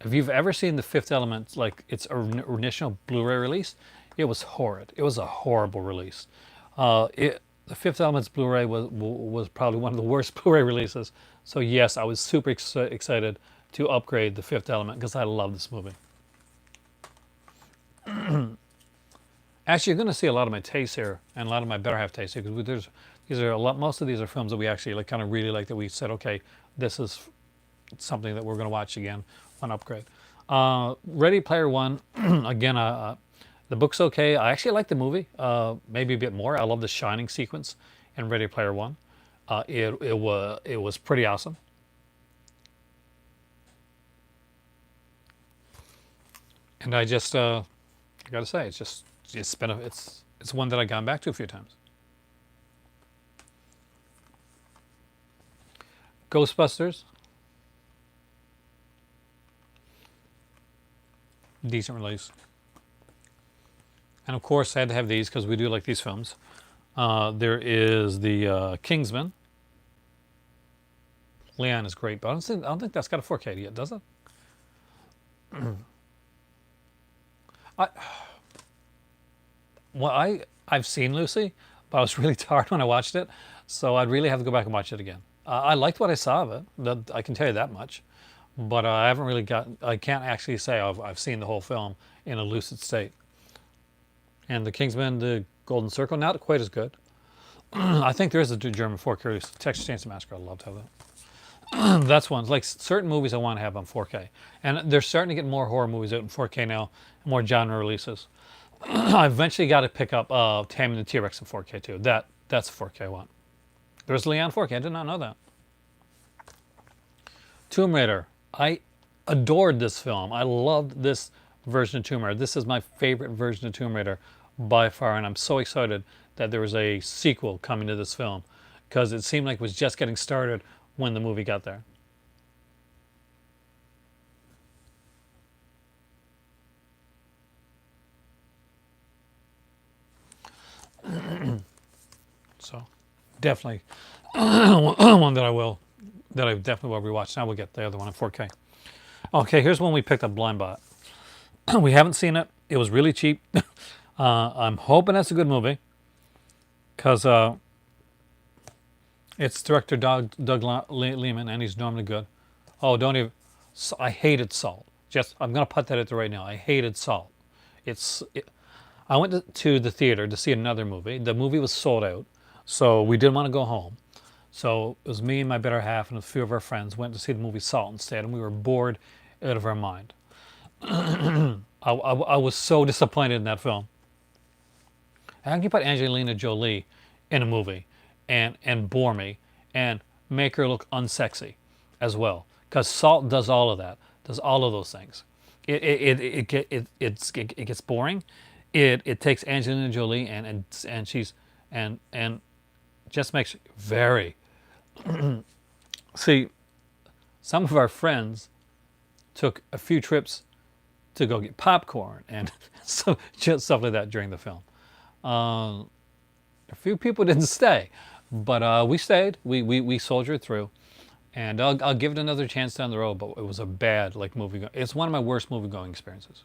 Speaker 1: if you've ever seen the Fifth Element, like its initial Blu-ray release, it was horrid. It was a horrible release. The Fifth Element's Blu-ray was probably one of the worst Blu-ray releases. So yes, I was super excited to upgrade the Fifth Element because I love this movie. Actually, you're going to see a lot of my tastes here and a lot of my better half tastes here because these are a lot. Most of these are films that we actually like, kind of really like, that we said, okay, this is something that we're going to watch again on upgrade. Ready Player One, again, the book's okay. I actually like the movie, maybe a bit more. I love the Shining sequence in Ready Player One. It was pretty awesome. And I just I got to say, it's one that I've gone back to a few times. Ghostbusters, decent release. And of course, I had to have these because we do like these films. There is the Kingsman. Leon is great, but I don't think that's got a 4K yet, does it? I, well, I've seen Lucy, but I was really tired when I watched it, so I'd really have to go back and watch it again. I liked what I saw of it. I can tell you that much, but I haven't really I can't actually say I've seen the whole film in a lucid state. And the Kingsman, the Golden Circle, not quite as good. I think there is a German 4K release. Texas Chainsaw Massacre, I'd love to have that. That's one. Like certain movies I want to have on 4K. And they're starting to get more horror movies out in 4K now, more genre releases. I eventually got to pick up Taming the T-Rex in 4K too. That's a 4K I want. There's Leon 4K. I did not know that. Tomb Raider. I adored this film. I loved this version of Tomb Raider. This is my favorite version of Tomb Raider by far, and I'm so excited that there was a sequel coming to this film because it seemed like it was just getting started when the movie got there. So definitely one that I definitely will rewatch. Now we'll get the other one in 4K. Okay, here's one we picked up blind bought. We haven't seen it. It was really cheap. I'm hoping that's a good movie because it's director Doug Lehman, and he's normally good. Oh, don't even. I hated Salt. I'm gonna put that at the right now. I hated Salt. I went to the theater to see another movie. The movie was sold out, so we didn't want to go home. So it was me and my better half and a few of our friends went to see the movie Salt instead, and we were bored out of our mind. I was so disappointed in that film. How can you put Angelina Jolie in a movie and bore me and make her look unsexy as well? Because Salt does all of that, does all of those things. It gets boring. It takes Angelina Jolie and she's and just makes very. See, some of our friends took a few trips to go get popcorn and so just stuff like that during the film. A few people didn't stay, but we stayed. We soldiered through, and I'll give it another chance down the road. But it was a bad movie. It's one of my worst movie going experiences.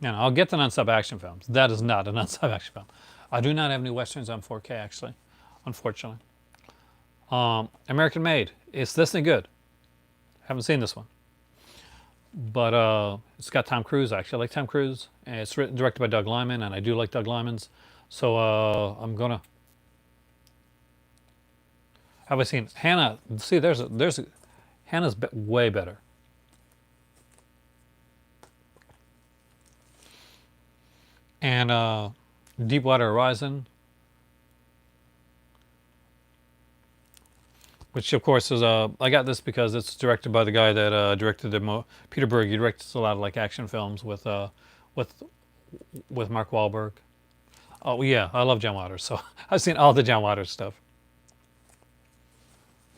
Speaker 1: Now, I'll get the non-stop action films. That is not a non-stop action film. I do not have any westerns on 4K actually, unfortunately. American Made. Is this any good? Haven't seen this one, but it's got Tom Cruise. Actually, I like Tom Cruise. And it's directed by Doug Liman, and I do like Doug Liman's So I'm gonna. Have I seen Hannah? See, there's Hannah's way better. And Deepwater Horizon, which of course is I got this because it's directed by the guy that directed Peter Berg. He directs a lot of like action films with with Mark Wahlberg. Oh yeah, I love John Waters, so I've seen all the John Waters stuff.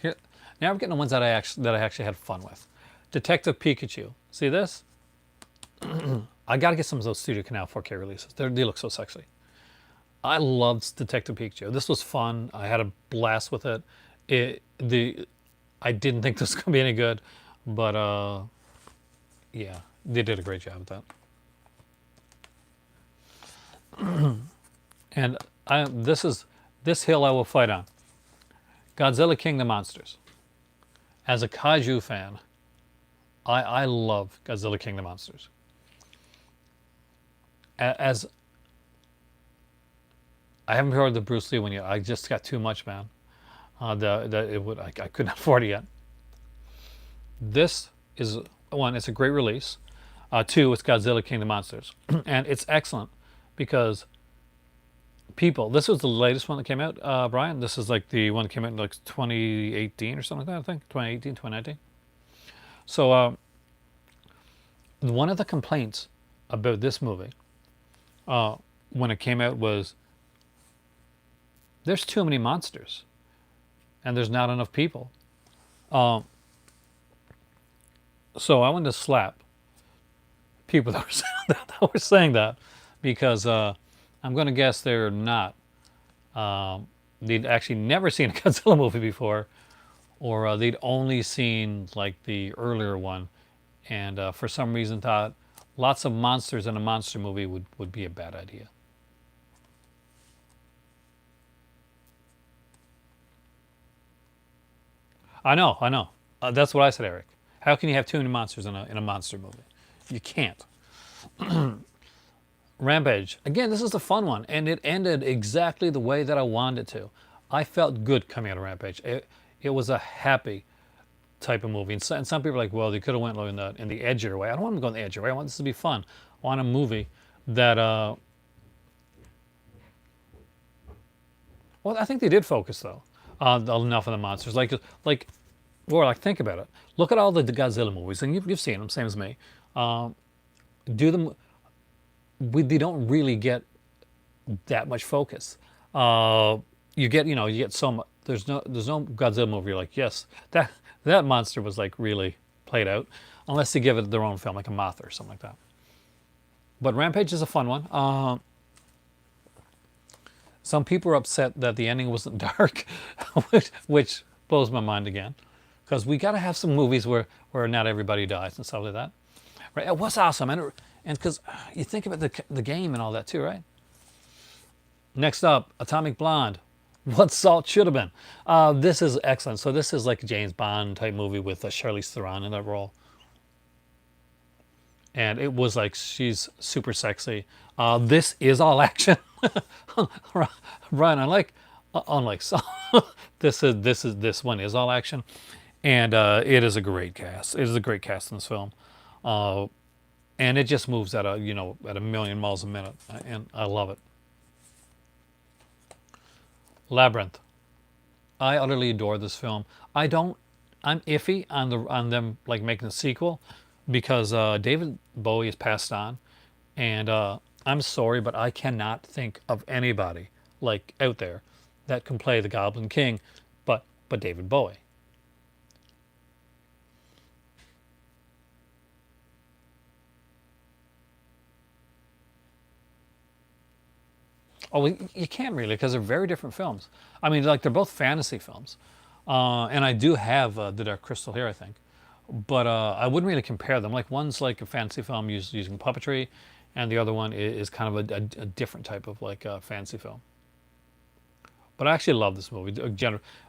Speaker 1: Here, now we're getting the ones that I actually had fun with. Detective Pikachu. See this? I got to get some of those Studio Canal 4K releases. They look so sexy. I loved Detective Pikachu. This was fun. I had a blast with it. I didn't think this was gonna be any good, but yeah, they did a great job with that. And this hill I will fight on. Godzilla King of the Monsters. As a kaiju fan, I love Godzilla King of the Monsters. As I haven't heard the Bruce Lee one yet. I just got too much, man. I couldn't afford it yet. This is one. It's a great release. Two, it's Godzilla King of the Monsters, and it's excellent because people. This was the latest one that came out, Brian. This is like the one that came out in like 2018 or something like that. I think 2018, 2019. So one of the complaints about this movie when it came out was there's too many monsters and there's not enough people. Um, so I wanted to slap people that were that were saying that because I'm going to guess they're not. They'd actually never seen a Godzilla movie before, or they'd only seen like the earlier one, and for some reason thought lots of monsters in a monster movie would be a bad idea. I know, I know. That's what I said, Eric. How can you have too many monsters in a monster movie? You can't. Rampage. Again, this is the fun one, and it ended exactly the way that I wanted it to. I felt good coming out of Rampage. It was a happy type of movie. And some people are like, well, they could have went in the edgier way. I don't want to go in the edgier way. I want this to be fun. I want a movie that, well, I think they did focus though on enough of the monsters. Or like think about it. Look at all the Godzilla movies, and you've seen them, same as me. Do them. They don't really get that much focus. You get some. There's no Godzilla movie. You're like, yes, that monster was like really played out, unless they give it their own film, like a Mothra or something like that. But Rampage is a fun one. Some people are upset that the ending wasn't dark, which blows my mind again, because we got to have some movies where not everybody dies and stuff like that. Right? It was awesome, and because you think about the game and all that too, right? Next up, Atomic Blonde. What Salt Should Have Been. This is excellent. So this is like a James Bond type movie with Charlize Theron in that role, and it was like she's super sexy. This is all action. Ryan, unlike Salt, this one is all action, and it is a great cast. It is a great cast in this film. And it just moves at a million miles a minute, and I love it. Labyrinth. I utterly adore this film. I don't. I'm iffy on them like making a sequel because David Bowie has passed on, and I'm sorry, but I cannot think of anybody like out there that can play the Goblin King, but David Bowie. Oh, you can't really because they're very different films. I mean, like they're both fantasy films, and I do have The Dark Crystal here, I think, but I wouldn't really compare them. Like one's like a fantasy film using puppetry, and the other one is kind of a different type of like fantasy film. But I actually love this movie. A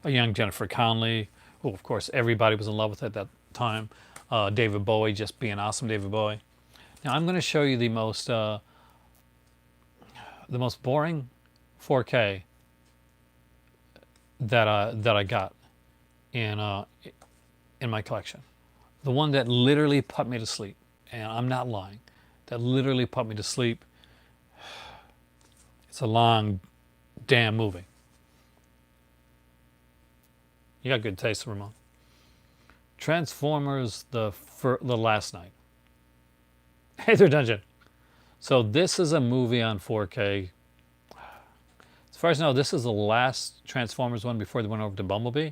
Speaker 1: young Jennifer Connelly, who of course everybody was in love with at that time. David Bowie just being awesome, David Bowie. Now I'm going to show you the most boring 4K that I got in my collection. The one that literally put me to sleep, and I'm not lying, that literally put me to sleep. It's a long damn movie. You got good taste, Ramon. Transformers the last night. Hey there, Dungeon. So this is a movie on 4K. As far as I know, this is the last Transformers one before they went over to Bumblebee.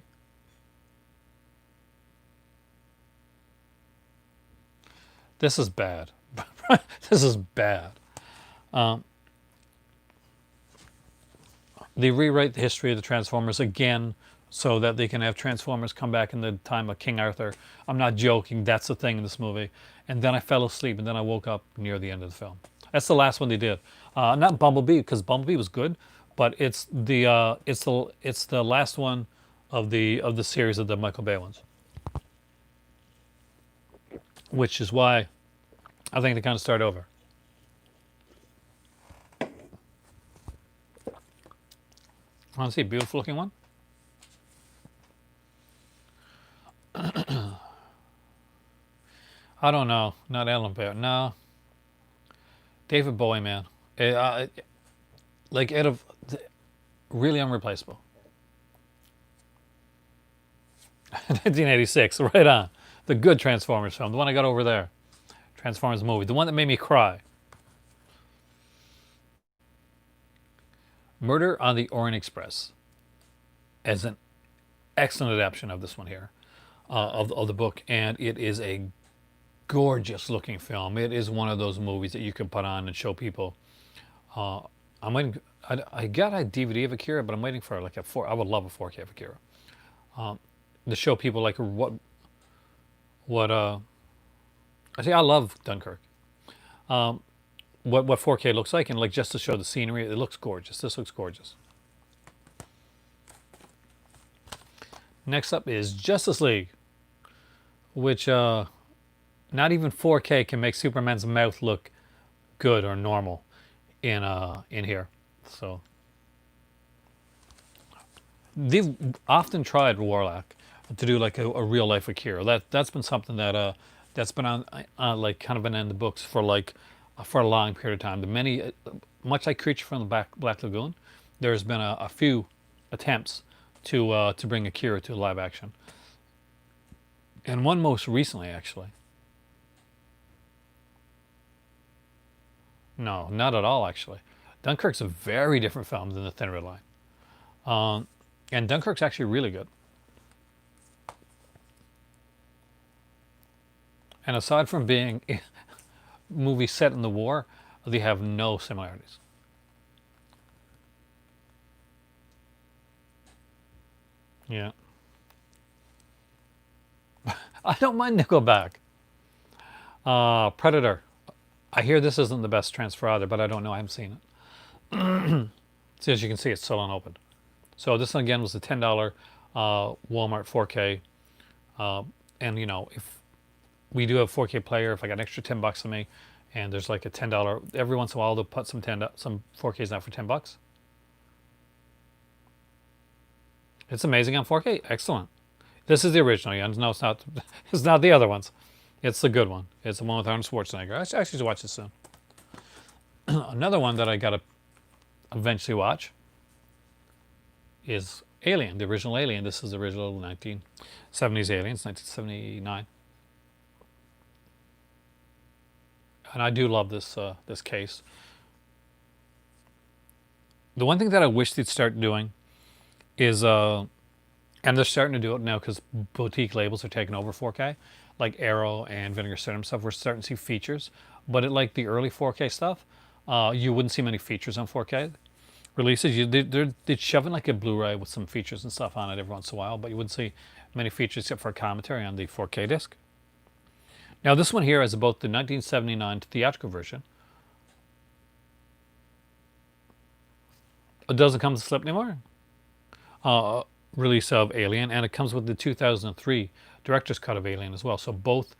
Speaker 1: This is bad. This is bad. They rewrite the history of the Transformers again so that they can have Transformers come back in the time of King Arthur. I'm not joking. That's the thing in this movie. And then I fell asleep, and then I woke up near the end of the film. That's the last one they did. Not Bumblebee, because Bumblebee was good, but it's the last one of the series of the Michael Bay ones. Which is why I think they kind of start over. Want to see a beautiful looking one? I don't know. Not Alan Bear. No. David Bowie, man. Like, out of really unreplaceable. 1986, right on. The good Transformers film, the one I got over there. Transformers movie, the one that made me cry. Murder on the Orient Express as an excellent adaptation of this one here, of the book, and it is a gorgeous looking film. It is one of those movies that you can put on and show people. I'm waiting. I got a DVD of Akira, but I'm waiting for like I would love a 4K of Akira, to show people like what. I say I love Dunkirk. What 4K looks like, and like just to show the scenery, it looks gorgeous. This looks gorgeous. Next up is Justice League, which not even 4K can make Superman's mouth look good or normal in here. So they've often tried Warlock to do like a real life Akira. That's been something that's been on like kind of been in the books for a long period of time. Much like Creature from the Black Lagoon, there's been a few attempts to bring Akira to live action, and one most recently actually. No, not at all actually. Dunkirk's a very different film than The Thin Red Line, and Dunkirk's actually really good. And aside from being a movie set in the war, they have no similarities. Yeah. I don't mind Nickelback. Predator. I hear this isn't the best transfer either, but I don't know. I haven't seen it. So as you can see, it's still unopened. So this one again was the $10 Walmart 4K. And you know, if we do have 4K player, if I got an extra $10 on me, and there's like a $10, every once in a while they'll put some 4Ks out for $10. It's amazing on 4K. Excellent. This is the original. Yeah, no, it's not. It's not the other ones. It's the good one. It's the one with Arnold Schwarzenegger. I actually should watch this soon. Another one that I gotta eventually watch is Alien, the original Alien. This is the original 1970s Aliens, 1979. And I do love this this case. The one thing that I wish they'd start doing is, and they're starting to do it now because boutique labels are taking over 4K, like Arrow and Vinegar Syndrome stuff. We're starting to see features, but at like the early 4K stuff, you wouldn't see many features on 4K releases. They'd shove in like a Blu-ray with some features and stuff on it every once in a while, but you wouldn't see many features except for a commentary on the 4K disc. Now this one here is about the 1979 theatrical version. It doesn't come to slip anymore. Release of Alien, and it comes with the 2003 director's cut of Alien as well. So both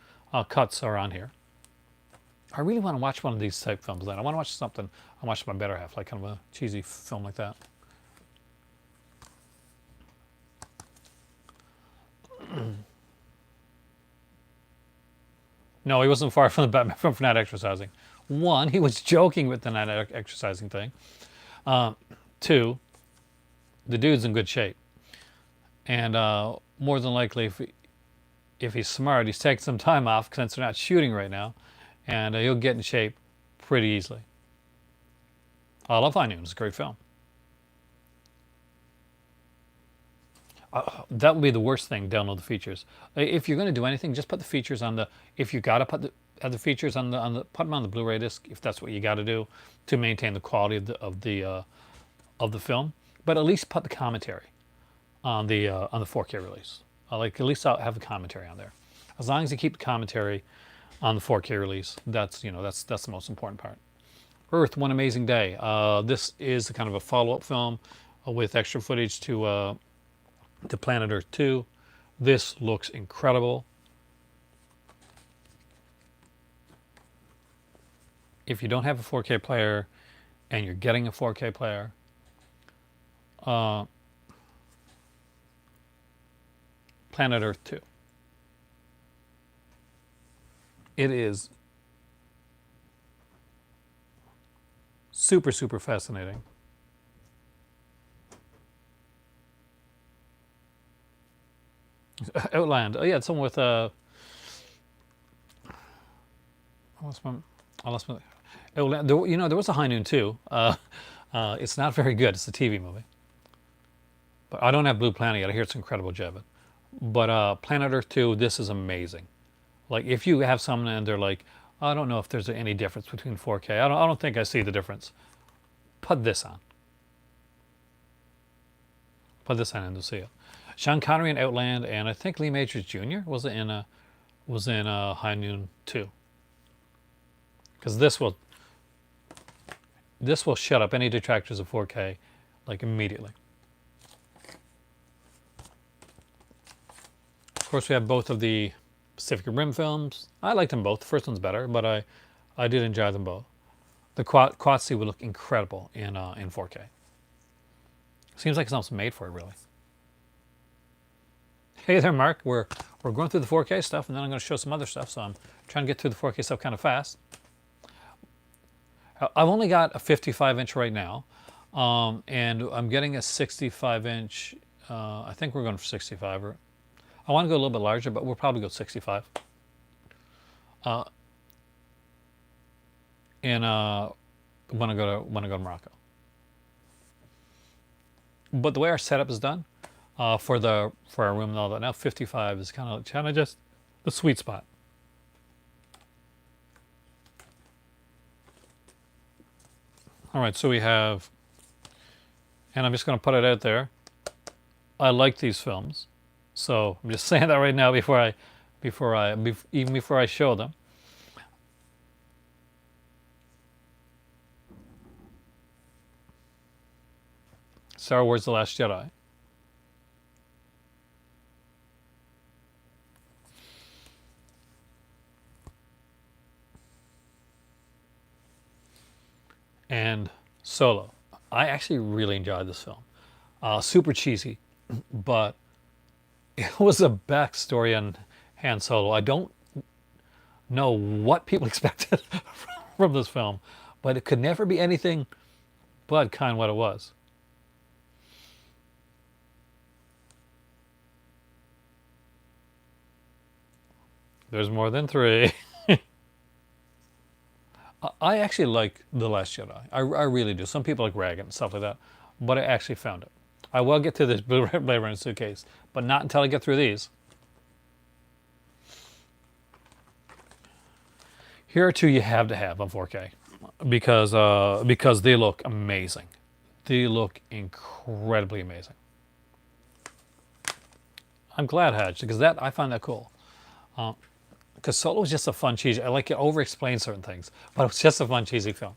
Speaker 1: cuts are on here. I really want to watch one of these type films. Then I want to watch something. I watched My Better Half, like kind of a cheesy film like that. No, he wasn't far from the Batman from not exercising. One, he was joking with the not exercising thing. Two, the dude's in good shape, and more than likely, if he's smart, he's taking some time off since they're not shooting right now, and he'll get in shape pretty easily. I love High Noon. It's a great film. That would be the worst thing. Download the features. If you're going to do anything, just put the features on the. If you got to put the features on the put them on the Blu-ray disc if that's what you got to do to maintain the quality of the film. But at least put the commentary on the 4K release. Like at least I'll have a commentary on there. As long as you keep the commentary on the 4K release, that's that's the most important part. Earth, One Amazing Day. This is kind of a follow-up film with extra footage to Planet Earth 2. This looks incredible. If you don't have a 4K player and you're getting a 4K player, Planet Earth 2. It is super, super fascinating. Outland. Oh yeah, it's someone with I lost my Outland. There was a High Noon too. It's not very good. It's a TV movie. But I don't have Blue Planet yet. I hear it's incredible, Jevin. But Planet Earth 2, this is amazing. Like if you have someone and they're like, I don't know if there's any difference between 4K. I don't think I see the difference. Put this on. Put this on and you'll see it. Sean Connery in Outland, and I think Lee Majors Jr. was in High Noon 2. Because this will shut up any detractors of 4K like immediately. Of course, we have both of the Pacific Rim films. I liked them both. The first one's better, but I did enjoy them both. The Quatsi would look incredible in 4K. Seems like it's almost made for it, really. Hey there, Mark. We're going through the 4K stuff, and then I'm going to show some other stuff. So I'm trying to get through the 4K stuff kind of fast. I've only got a 55-inch right now, and I'm getting a 65-inch. I think we're going for 65. I want to go a little bit larger, but we'll probably go 65. And when I go to Morocco. But the way our setup is done for our room and all that, now 55 is kind of just the sweet spot. All right, so we have, and I'm just going to put it out there. I like these films, so I'm just saying that right now before I show them. Star Wars: The Last Jedi. And Solo. I actually really enjoyed this film. Super cheesy, but it was a backstory on Han Solo. I don't know what people expected from this film, but it could never be anything but kind of what it was. There's more than three. I actually like The Last Jedi. I really do. Some people like rag it and stuff like that, but I actually found it. I will get to this Blade Runner suitcase, but not until I get through these. Here are two you have to have on 4K because they look amazing. They look incredibly amazing. I'm glad, Hatch, because I find that cool. Because Solo was just a fun cheesy. I like it over-explain certain things, but it was just a fun cheesy film.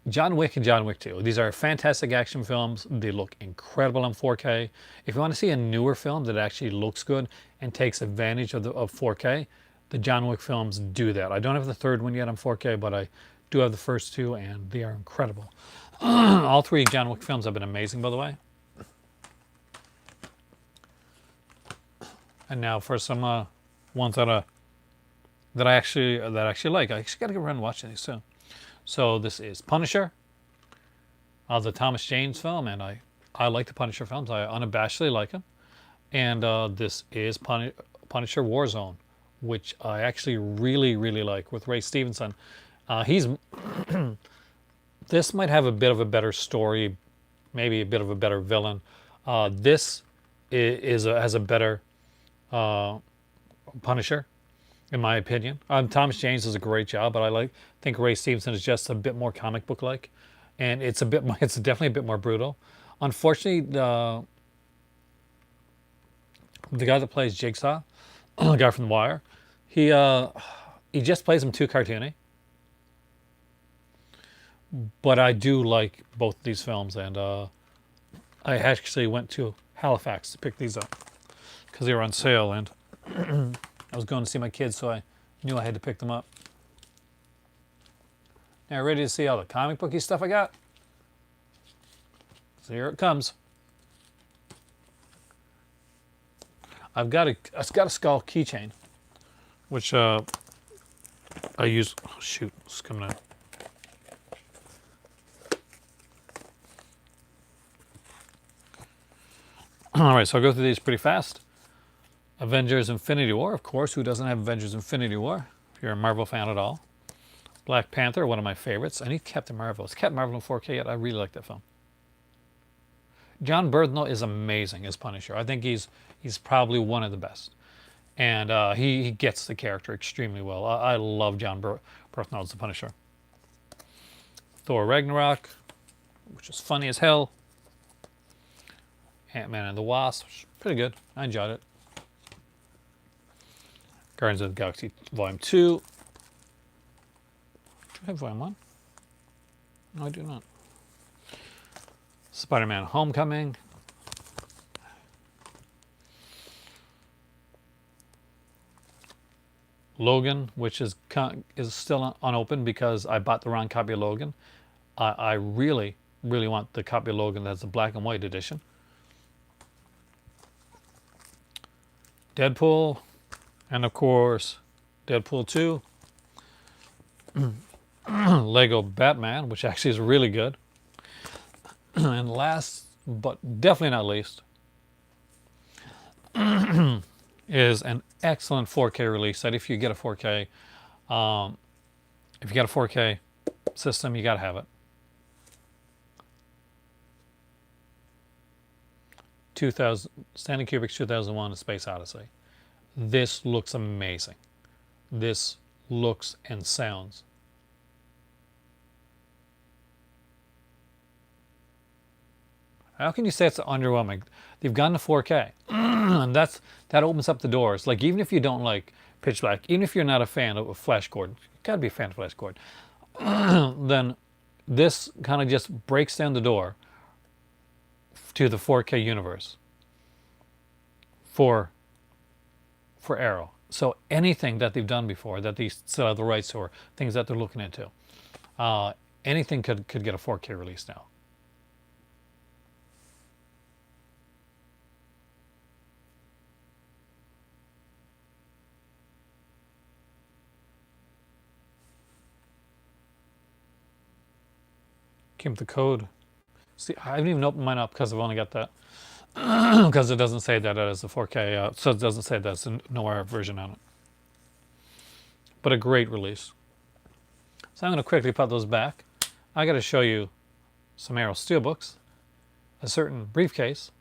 Speaker 1: John Wick and John Wick 2. These are fantastic action films. They look incredible on 4K. If you want to see a newer film that actually looks good and takes advantage of 4K, the John Wick films do that. I don't have the third one yet on 4K, but I do have the first two, and they are incredible. All three John Wick films have been amazing, by the way. And now for some ones that I actually like. I actually got to get around and watching these soon. So this is Punisher, the Thomas Jane's film, and I like the Punisher films. I unabashedly like them. And this is Punisher Warzone, which I actually really, really like with Ray Stevenson. He's this might have a bit of a better story, maybe a bit of a better villain. This has a better Punisher, in my opinion. Thomas Jane's does a great job, but I think Ray Stevenson is just a bit more comic book like, and it's definitely a bit more brutal. Unfortunately, the guy that plays Jigsaw, the guy from The Wire, he just plays him too cartoony. But I do like both of these films, and I actually went to Halifax to pick these up because they were on sale, and I was going to see my kids, so I knew I had to pick them up. Now, ready to see all the comic booky stuff I got? So here it comes. I've got a skull keychain, which I use. Oh shoot, it's coming out. All right, so I'll go through these pretty fast. Avengers Infinity War, of course. Who doesn't have Avengers Infinity War? If you're a Marvel fan at all. Black Panther, one of my favorites. I need Captain Marvel. Is Captain Marvel in 4K yet? I really like that film. John Bernthal is amazing as Punisher. I think he's probably one of the best. And he gets the character extremely well. I love John Bernthal as the Punisher. Thor Ragnarok, which is funny as hell. Ant-Man and the Wasp, pretty good. I enjoyed it. Guardians of the Galaxy Volume 2. Do I have Volume 1? No, I do not. Spider-Man Homecoming. Logan, which is still unopened because I bought the wrong copy of Logan. I really, really want the copy of Logan that's the black and white edition. Deadpool, and of course, Deadpool 2. Lego Batman, which actually is really good. And last, but definitely not least, is an excellent 4K release that if you get a 4K, if you get a 4K system, you gotta have it. 2000 Stanley Kubrick's 2001: A Space Odyssey. This looks amazing. This looks and sounds. How can you say it's underwhelming? They've gone to 4K, and that opens up the doors. Like, even if you don't like pitch black, even if you're not a fan of Flash Gordon, you gotta be a fan of Flash Gordon, then this kind of just breaks down the door to the 4K universe for Arrow. So anything that they've done before that they still have the rights to, or things that they're looking into, anything could get a 4K release now. Keep the code. See, I haven't even opened mine up because I've only got that. Because it doesn't say that it is a 4K, so it doesn't say that's a no-wire version on it. But a great release. So I'm going to quickly put those back. I got to show you some Arrow Steelbooks, a certain briefcase,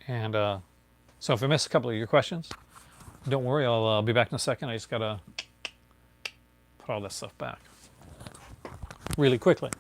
Speaker 1: and so if I miss a couple of your questions, don't worry, I'll be back in a second. I just got to put all this stuff back really quickly.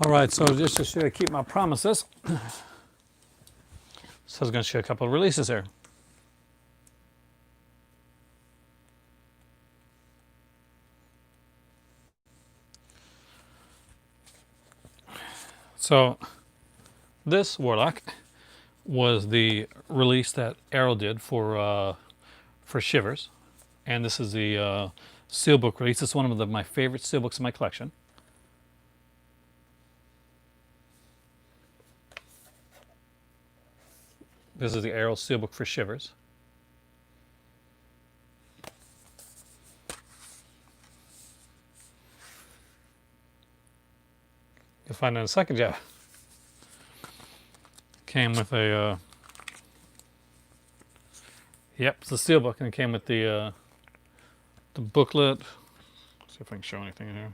Speaker 1: All right, so just to show you, keep my promises. So I was going to show you a couple of releases here. So this Warlock was the release that Arrow did for Shivers, and this is the Steelbook release. It's one of my favorite Steelbooks in my collection. This is the Arrow Steelbook for Shivers. You'll find in a second, yeah. Came with a, yep, it's a Steelbook, and it came with the booklet. Let's see if I can show anything in here.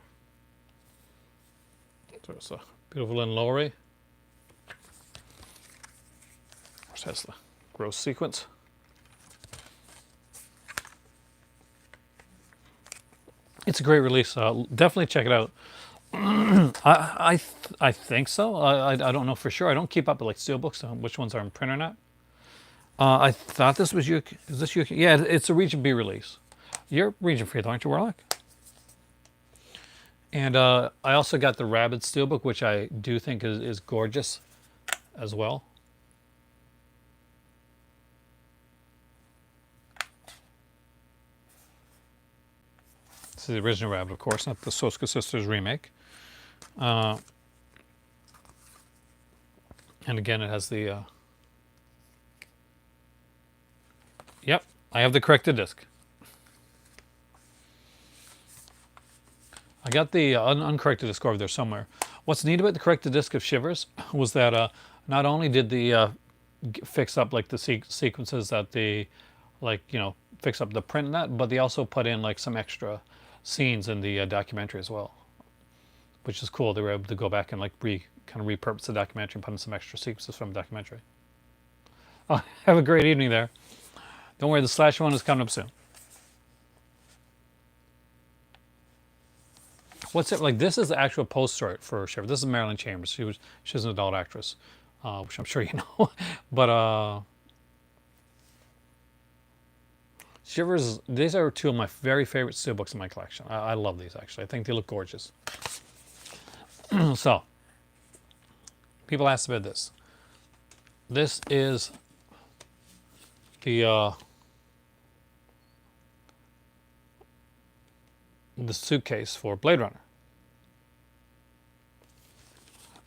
Speaker 1: So it's a beautiful Lynn Lowry. Which has the gross sequence. It's a great release. Definitely check it out. I think so. I don't know for sure. I don't keep up with like Steelbooks, which ones are in print or not. I thought this was you. Is this you? Yeah, it's a Region B release. You're Region Free, aren't you, Warlock? And I also got the Rabid Steelbook, which I do think is gorgeous as well. This is the original Rabid, of course, not the Soska Sisters remake. And again, it has the... Yep, I have the corrected disc. I got the uncorrected disc over there somewhere. What's neat about the corrected disc of Shivers was that not only did the fix up like the sequences that the, like, you know, fix up the print and that, but they also put in like some extra scenes in the documentary as well, which is cool. They were able to go back and like kind of repurpose the documentary and put in some extra sequences from the documentary. Oh, have a great evening there. Don't worry, the Slash one is coming up soon. What's it like? This is the actual poster for Shiver. This is Marilyn Chambers. She's an adult actress, which I'm sure you know. But Shivers. These are two of my very favorite Steelbooks in my collection. I love these actually. I think they look gorgeous. So, people ask about this. This is the suitcase for Blade Runner.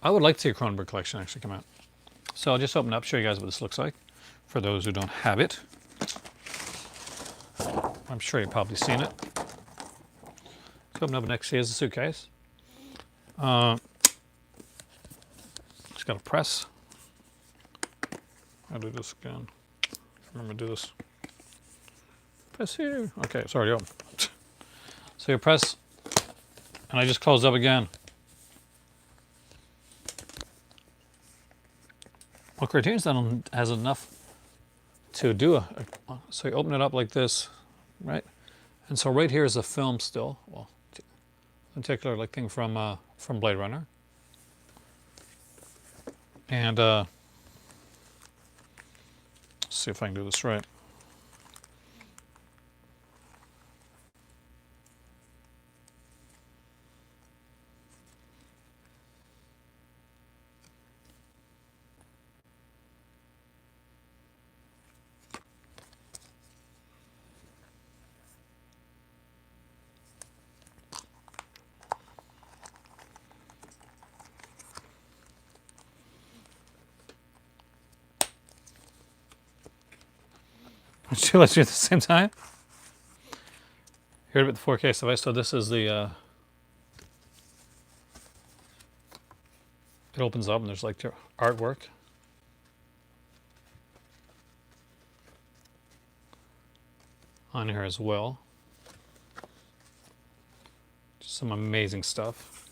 Speaker 1: I would like to see a Cronenberg collection actually come out. So I'll just open it up, show you guys what this looks like for those who don't have it. I'm sure you've probably seen it. Let's open up next. Here's the suitcase. It's got a press. I'll do this again. Remember to do this. Press here. Okay, it's already open. So you press, and I just close up again. Well, Cartoons then has enough to do so you open it up like this, right? And so right here is a film still, well, in particular like thing from Blade Runner. And let's see if I can do this right. Let's do it at the same time. Heard about the 4K device. So this is the. It opens up and there's like artwork. On here as well. Just some amazing stuff.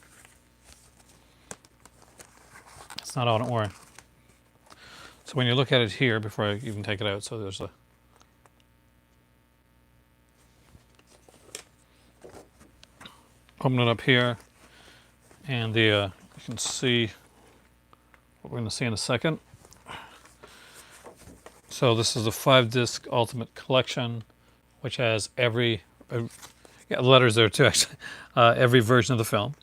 Speaker 1: It's not all in orange. So when you look at it here, before I even take it out, so there's a. Open it up here, and the You can see what we're going to see in a second. So this is a 5-disc Ultimate Collection, which has every, yeah, letters there too actually, every version of the film.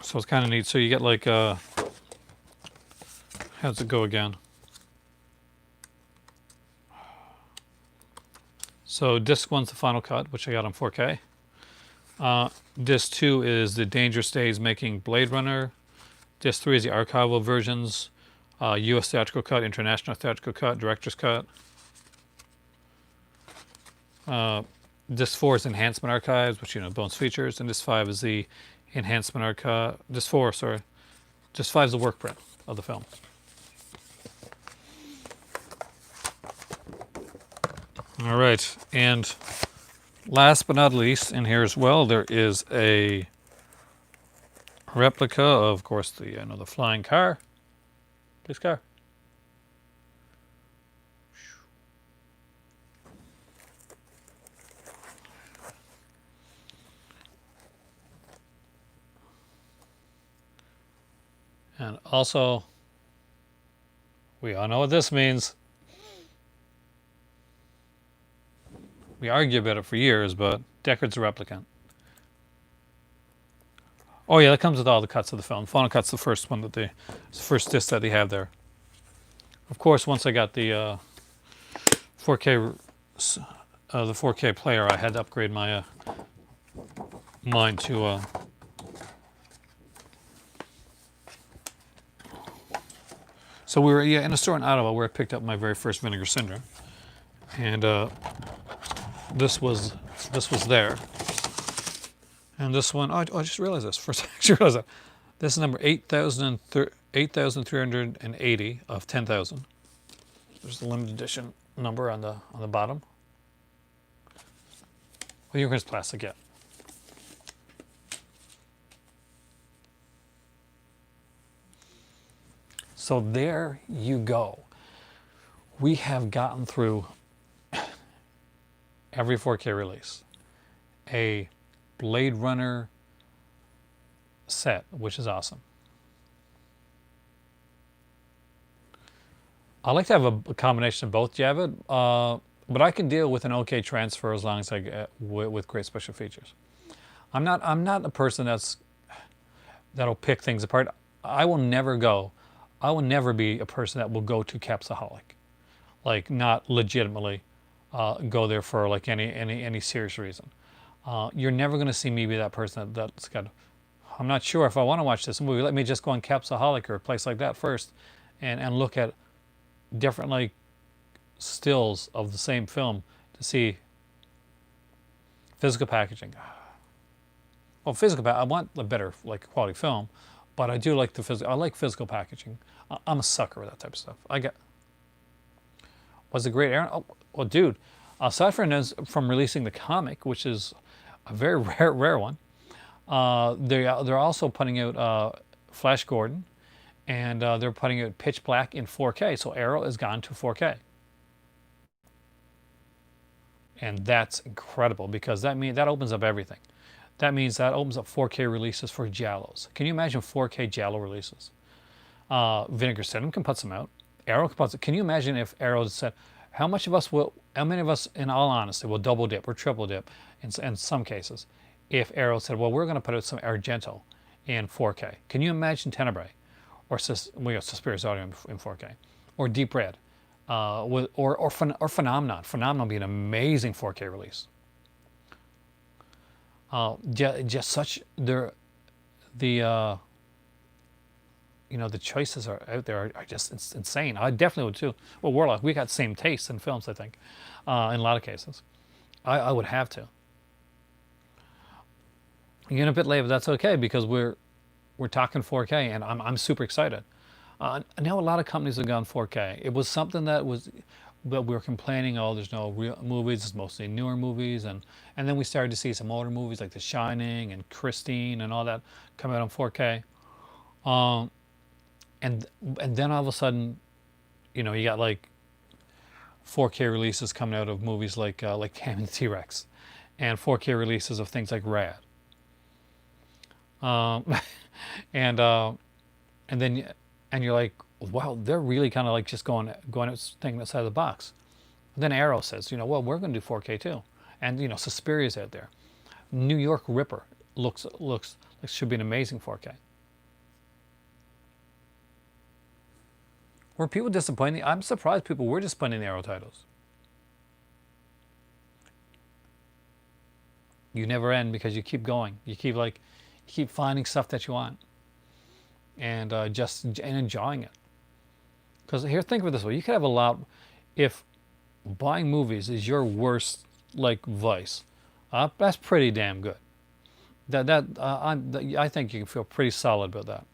Speaker 1: So it's kind of neat. So you get like, how does it go again? So disc 1's the final cut, which I got on 4K. Disc 2 is the Dangerous Days making Blade Runner. Disc 3 is the archival versions, US theatrical cut, international theatrical cut, director's cut. Disc 4 is enhancement archives, which, you know, bonus features, and disc 5 is the enhancement archive. Disc 4, sorry. Disc 5 is the work print of the film. All right, and last but not least, in here as well, there is a replica of course, the the flying car. Police car. And also, we all know what this means. We argue about it for years, but Deckard's a replicant. Oh yeah, that comes with all the cuts of the film. Final cut's the first one it's the first disc that they have there. Of course, once I got the 4K, the 4K player, I had to upgrade my mine to. So we were in a store in Ottawa where I picked up my very first Vinegar Syndrome, and this was there. And this one, I just realized this. First, I actually realized that. This is number 8,380 of 10,000. There's the limited edition number on the bottom. Well, here's plastic, yeah. So there you go. We have gotten through every 4K release. A Blade Runner set, which is awesome. I like to have a combination of both, Javid, but I can deal with an okay transfer as long as I get with great special features. I'm not a person that'll pick things apart. I will never be a person that will go to Capsaholic, like not legitimately go there for like any serious reason. You're never going to see me be that person that's got, I'm not sure if I want to watch this movie. Let me just go on Capsaholic or a place like that first and look at different like stills of the same film to see physical packaging. Well, I want a better like quality film, but I do like I like physical packaging. I'm a sucker for that type of stuff. Was it great, Aaron? Oh, well, dude, aside from releasing the comic, which is a very rare one, they're also putting out Flash Gordon, and they're putting out Pitch Black in 4K. So Arrow has gone to 4K, and that's incredible because that opens up everything. That means that opens up 4K releases for Giallos. Can you imagine 4K Giallo releases? Vinegar Syndrome can put some out. Arrow can put some. Can you imagine if Arrow said, how many of us, in all honesty, will double dip or triple dip in some cases, if Arrow said, well, we're going to put out some Argento in 4K. Can you imagine Tenebrae or Suspiria's Audio in 4K? Or Deep Red, or Phenomenon. Phenomenon would be an amazing 4K release. Just such the choices are out there are just insane. I definitely would too. Well, Warlock, we got same tastes in films, I think, in a lot of cases. I would have to. You're a bit late, but that's okay because we're talking 4K, and I'm super excited. Now a lot of companies have gone 4K. It was something that we were complaining, oh, there's no real movies, it's mostly newer movies, and then we started to see some older movies like The Shining and Christine and all that come out on 4K. And then all of a sudden, you got like 4K releases coming out of movies like Tammy the T-Rex, and 4K releases of things like Rad. Um, and uh, and then and you're like, wow, they're really kind of like just going out thinking outside the box. And then Arrow says, well, we're going to do 4K too, and Suspiria's out there. New York Ripper looks like should be an amazing 4K. Were people disappointed? I'm surprised people were disappointed in the Arrow titles. You never end because you keep going. You keep finding stuff that you want, and enjoying it. Because here, think of it this way: you could have a lot. If buying movies is your worst vice, that's pretty damn good. I think you can feel pretty solid about that.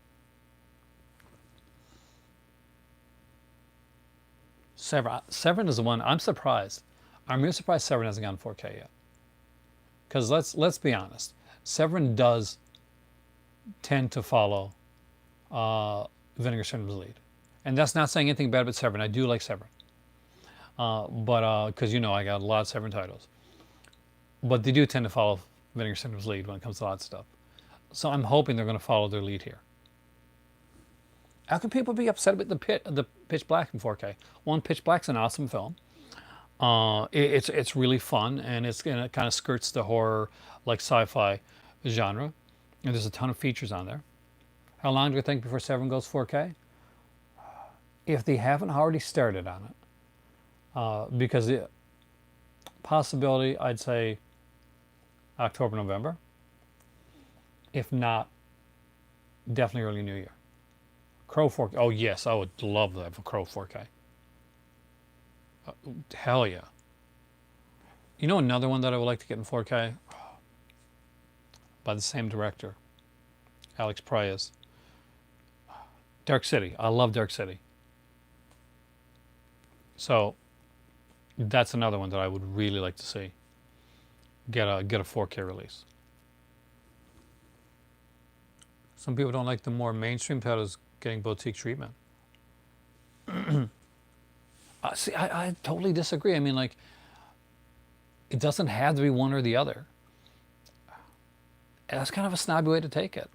Speaker 1: Severin is the one I'm surprised. I'm really surprised Severin hasn't gone 4K yet. Because let's be honest, Severin does tend to follow Vinegar Syndrome's lead, and that's not saying anything bad about Severin. I do like Severin, but because I got a lot of Severin titles, but they do tend to follow Vinegar Syndrome's lead when it comes to a lot of stuff. So I'm hoping they're going to follow their lead here. How can people be upset about the Pitch Black in 4K? One, Pitch Black's an awesome film. It's really fun, and it kind of skirts the horror sci-fi genre, and there's a ton of features on there. How long do you think before Severin goes 4K? If they haven't already started on it, because the possibility, I'd say October, November. If not, definitely early New Year. Crow 4K. Oh yes, I would love that for Crow 4K. Hell yeah. Another one that I would like to get in 4K by the same director, Alex Proyas. Dark City. I love Dark City. So that's another one that I would really like to see get a 4K release. Some people don't like the more mainstream titles getting boutique treatment. See, I totally disagree. I mean, it doesn't have to be one or the other. That's kind of a snobby way to take it.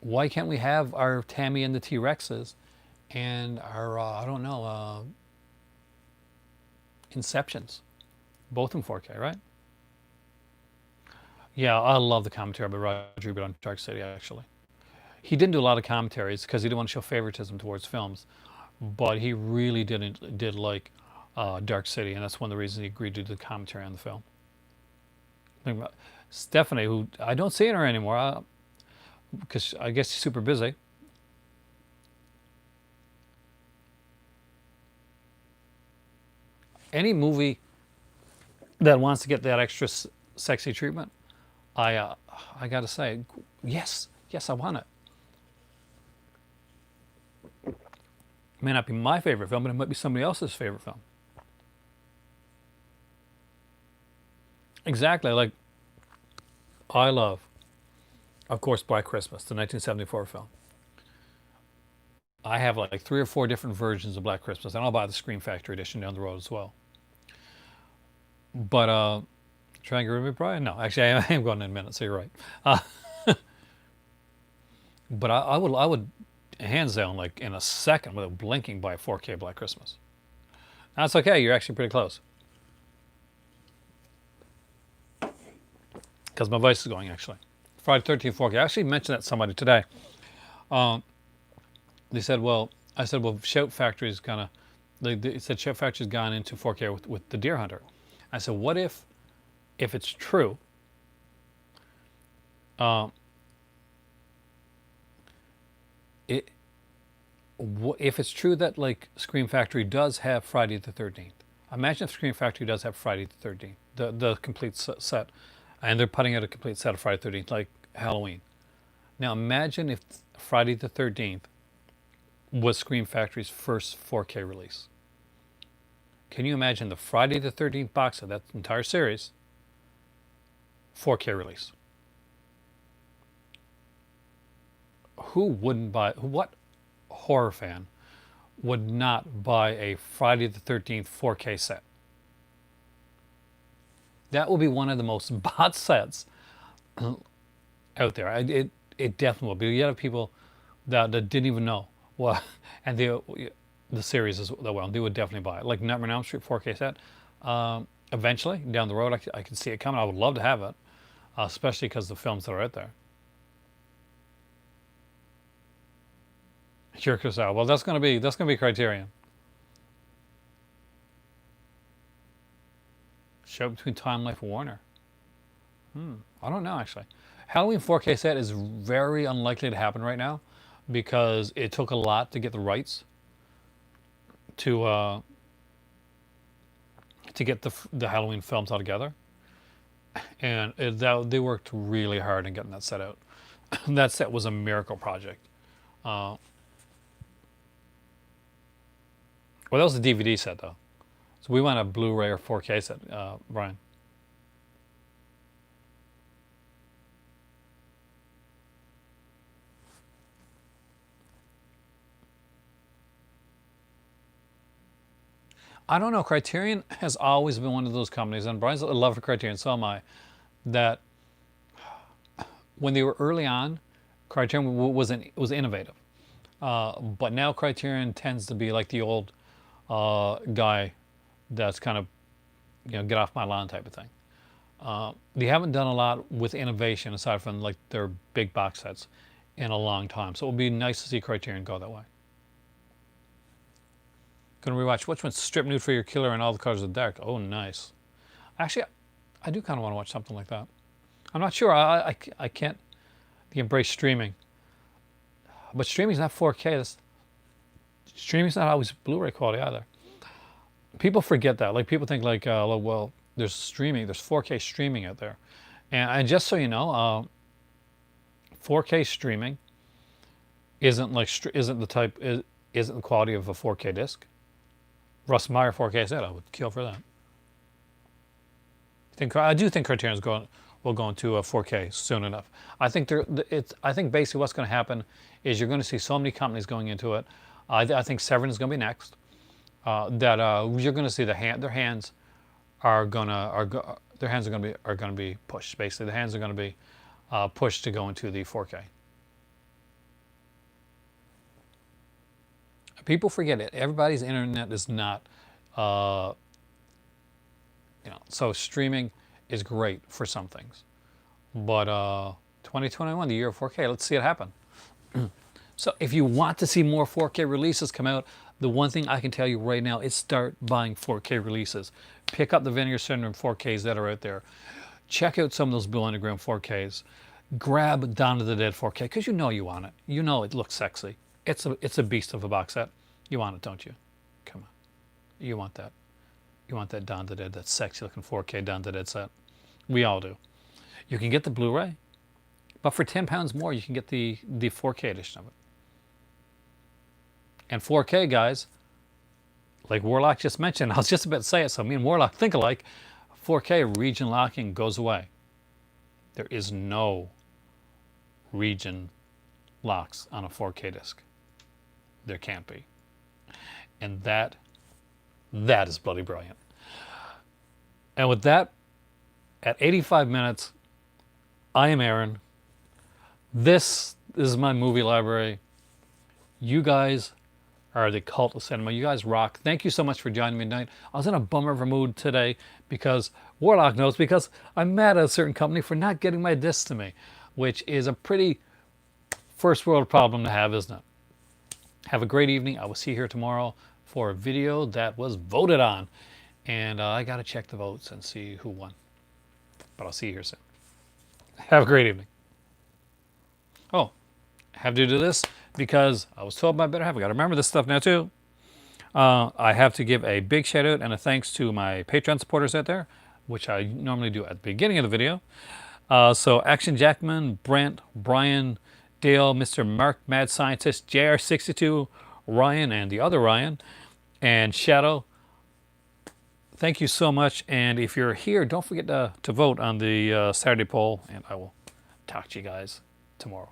Speaker 1: Why can't we have our Tammy and the T-Rexes and our, I don't know, Inceptions, both in 4K, right? Yeah, I love the commentary by Roger Ebert on Dark City, actually. He didn't do a lot of commentaries because he didn't want to show favoritism towards films, but he really did like Dark City, and that's one of the reasons he agreed to do the commentary on the film. Think about Stephanie, who I don't see her anymore because I guess she's super busy. Any movie that wants to get that extra sexy treatment, I got to say, yes, I want it. It may not be my favorite film, but it might be somebody else's favorite film. Exactly. I love, of course, Black Christmas, the 1974 film. I have 3 or 4 different versions of Black Christmas, and I'll buy the Scream Factory edition down the road as well. But trying to remember, Brian? No, actually, I am going in a minute, so you're right. But I would hands down, in a second, without blinking, buy a 4K Black Christmas. That's okay. You're actually pretty close. Because my voice is going, actually. Friday 13th 4K. I actually mentioned that to somebody today. They said, I said, Shout Factory's gonna. They said Shout Factory's gone into 4K with the Deer Hunter. I said, what if it's true? If it's true that Scream Factory does have Friday the 13th. Imagine if Scream Factory does have Friday the 13th, the complete set, and they're putting out a complete set of Friday the 13th, like Halloween. Now imagine if Friday the 13th was Scream Factory's first 4K release. Can you imagine the Friday the 13th box of that entire series, 4K release? Who wouldn't buy? What horror fan would not buy a Friday the 13th 4K set. That will be one of the most bought sets out there. It definitely will be. You have people that didn't even know what, and the series is that well. They would definitely buy it. Like Nightmare on Elm Street 4K set. Eventually, down the road, I could see it coming. I would love to have it, especially because the films that are out there. Curious out. Well, that's gonna be Criterion. Show between Time Life and Warner. I don't know actually. Halloween 4K set is very unlikely to happen right now because it took a lot to get the rights to get the Halloween films all together, and they worked really hard in getting that set out. That set was a miracle project. Well, that was a DVD set though, so we want a Blu-ray or 4K set, Brian. I don't know. Criterion has always been one of those companies, and Brian's a love for Criterion, so am I, that when they were early on, Criterion was innovative. But now Criterion tends to be like the old guy that's kind of, get off my lawn type of thing. They haven't done a lot with innovation aside from like their big box sets in a long time. So it would be nice to see Criterion go that way. Gonna rewatch which one's Strip Nude for Your Killer and All the Colors of the Dark. Oh, nice. Actually, I do kind of want to watch something like that. I'm not sure. I can't embrace streaming. But streaming's not 4K. Streaming's not always Blu-ray quality either. People forget that. Like people think like, well, there's streaming, there's 4K streaming out there, and just so you know, 4K streaming isn't the quality of a 4K disc. Russ Meyer 4K said I would kill for that. I do think Criterion's will go into a 4K soon enough. I think I think basically what's going to happen is you're going to see so many companies going into it. I think Severin is going to be next. That you're going to see their hands are going to be pushed. Basically, the hands are going to be pushed to go into the 4K. People forget it. Everybody's internet is not, so streaming is great for some things. But 2021, the year of 4K, let's see it happen. So if you want to see more 4K releases come out, the one thing I can tell you right now is start buying 4K releases. Pick up the Vinegar Syndrome 4Ks that are out there. Check out some of those Blue Underground 4Ks. Grab Dawn of the Dead 4K because you know you want it. You know it looks sexy. It's a beast of a box set. You want it, don't you? Come on. You want that. You want that Dawn of the Dead, that sexy looking 4K Dawn of the Dead set. We all do. You can get the Blu-ray, but for £10 more, you can get the 4K edition of it. And 4K, guys, like Warlock just mentioned, I was just about to say it, so me and Warlock think alike, 4K region locking goes away. There is no region locks on a 4K disc. There can't be. And that is bloody brilliant. And with that, at 85 minutes, I am Aaron. This is my movie library. You guys are the cult of cinema. You guys rock. Thank you so much for joining me tonight. I was in a bummer of a mood today because Warlock knows, because I'm mad at a certain company for not getting my discs to me, which is a pretty first world problem to have, isn't it? Have a great evening. I will see you here tomorrow for a video that was voted on. And I got to check the votes and see who won. But I'll see you here soon. Have a great evening. Oh, I have to do this because I was told by better half. I got to remember this stuff now too. I have to give a big shout out and a thanks to my Patreon supporters out there, which I normally do at the beginning of the video. So Action Jackman, Brent, Brian, Dale, Mr. Mark, Mad Scientist, JR62, Ryan, and the other Ryan, and Shadow. Thank you so much. And if you're here, don't forget to vote on the Saturday poll, and I will talk to you guys tomorrow.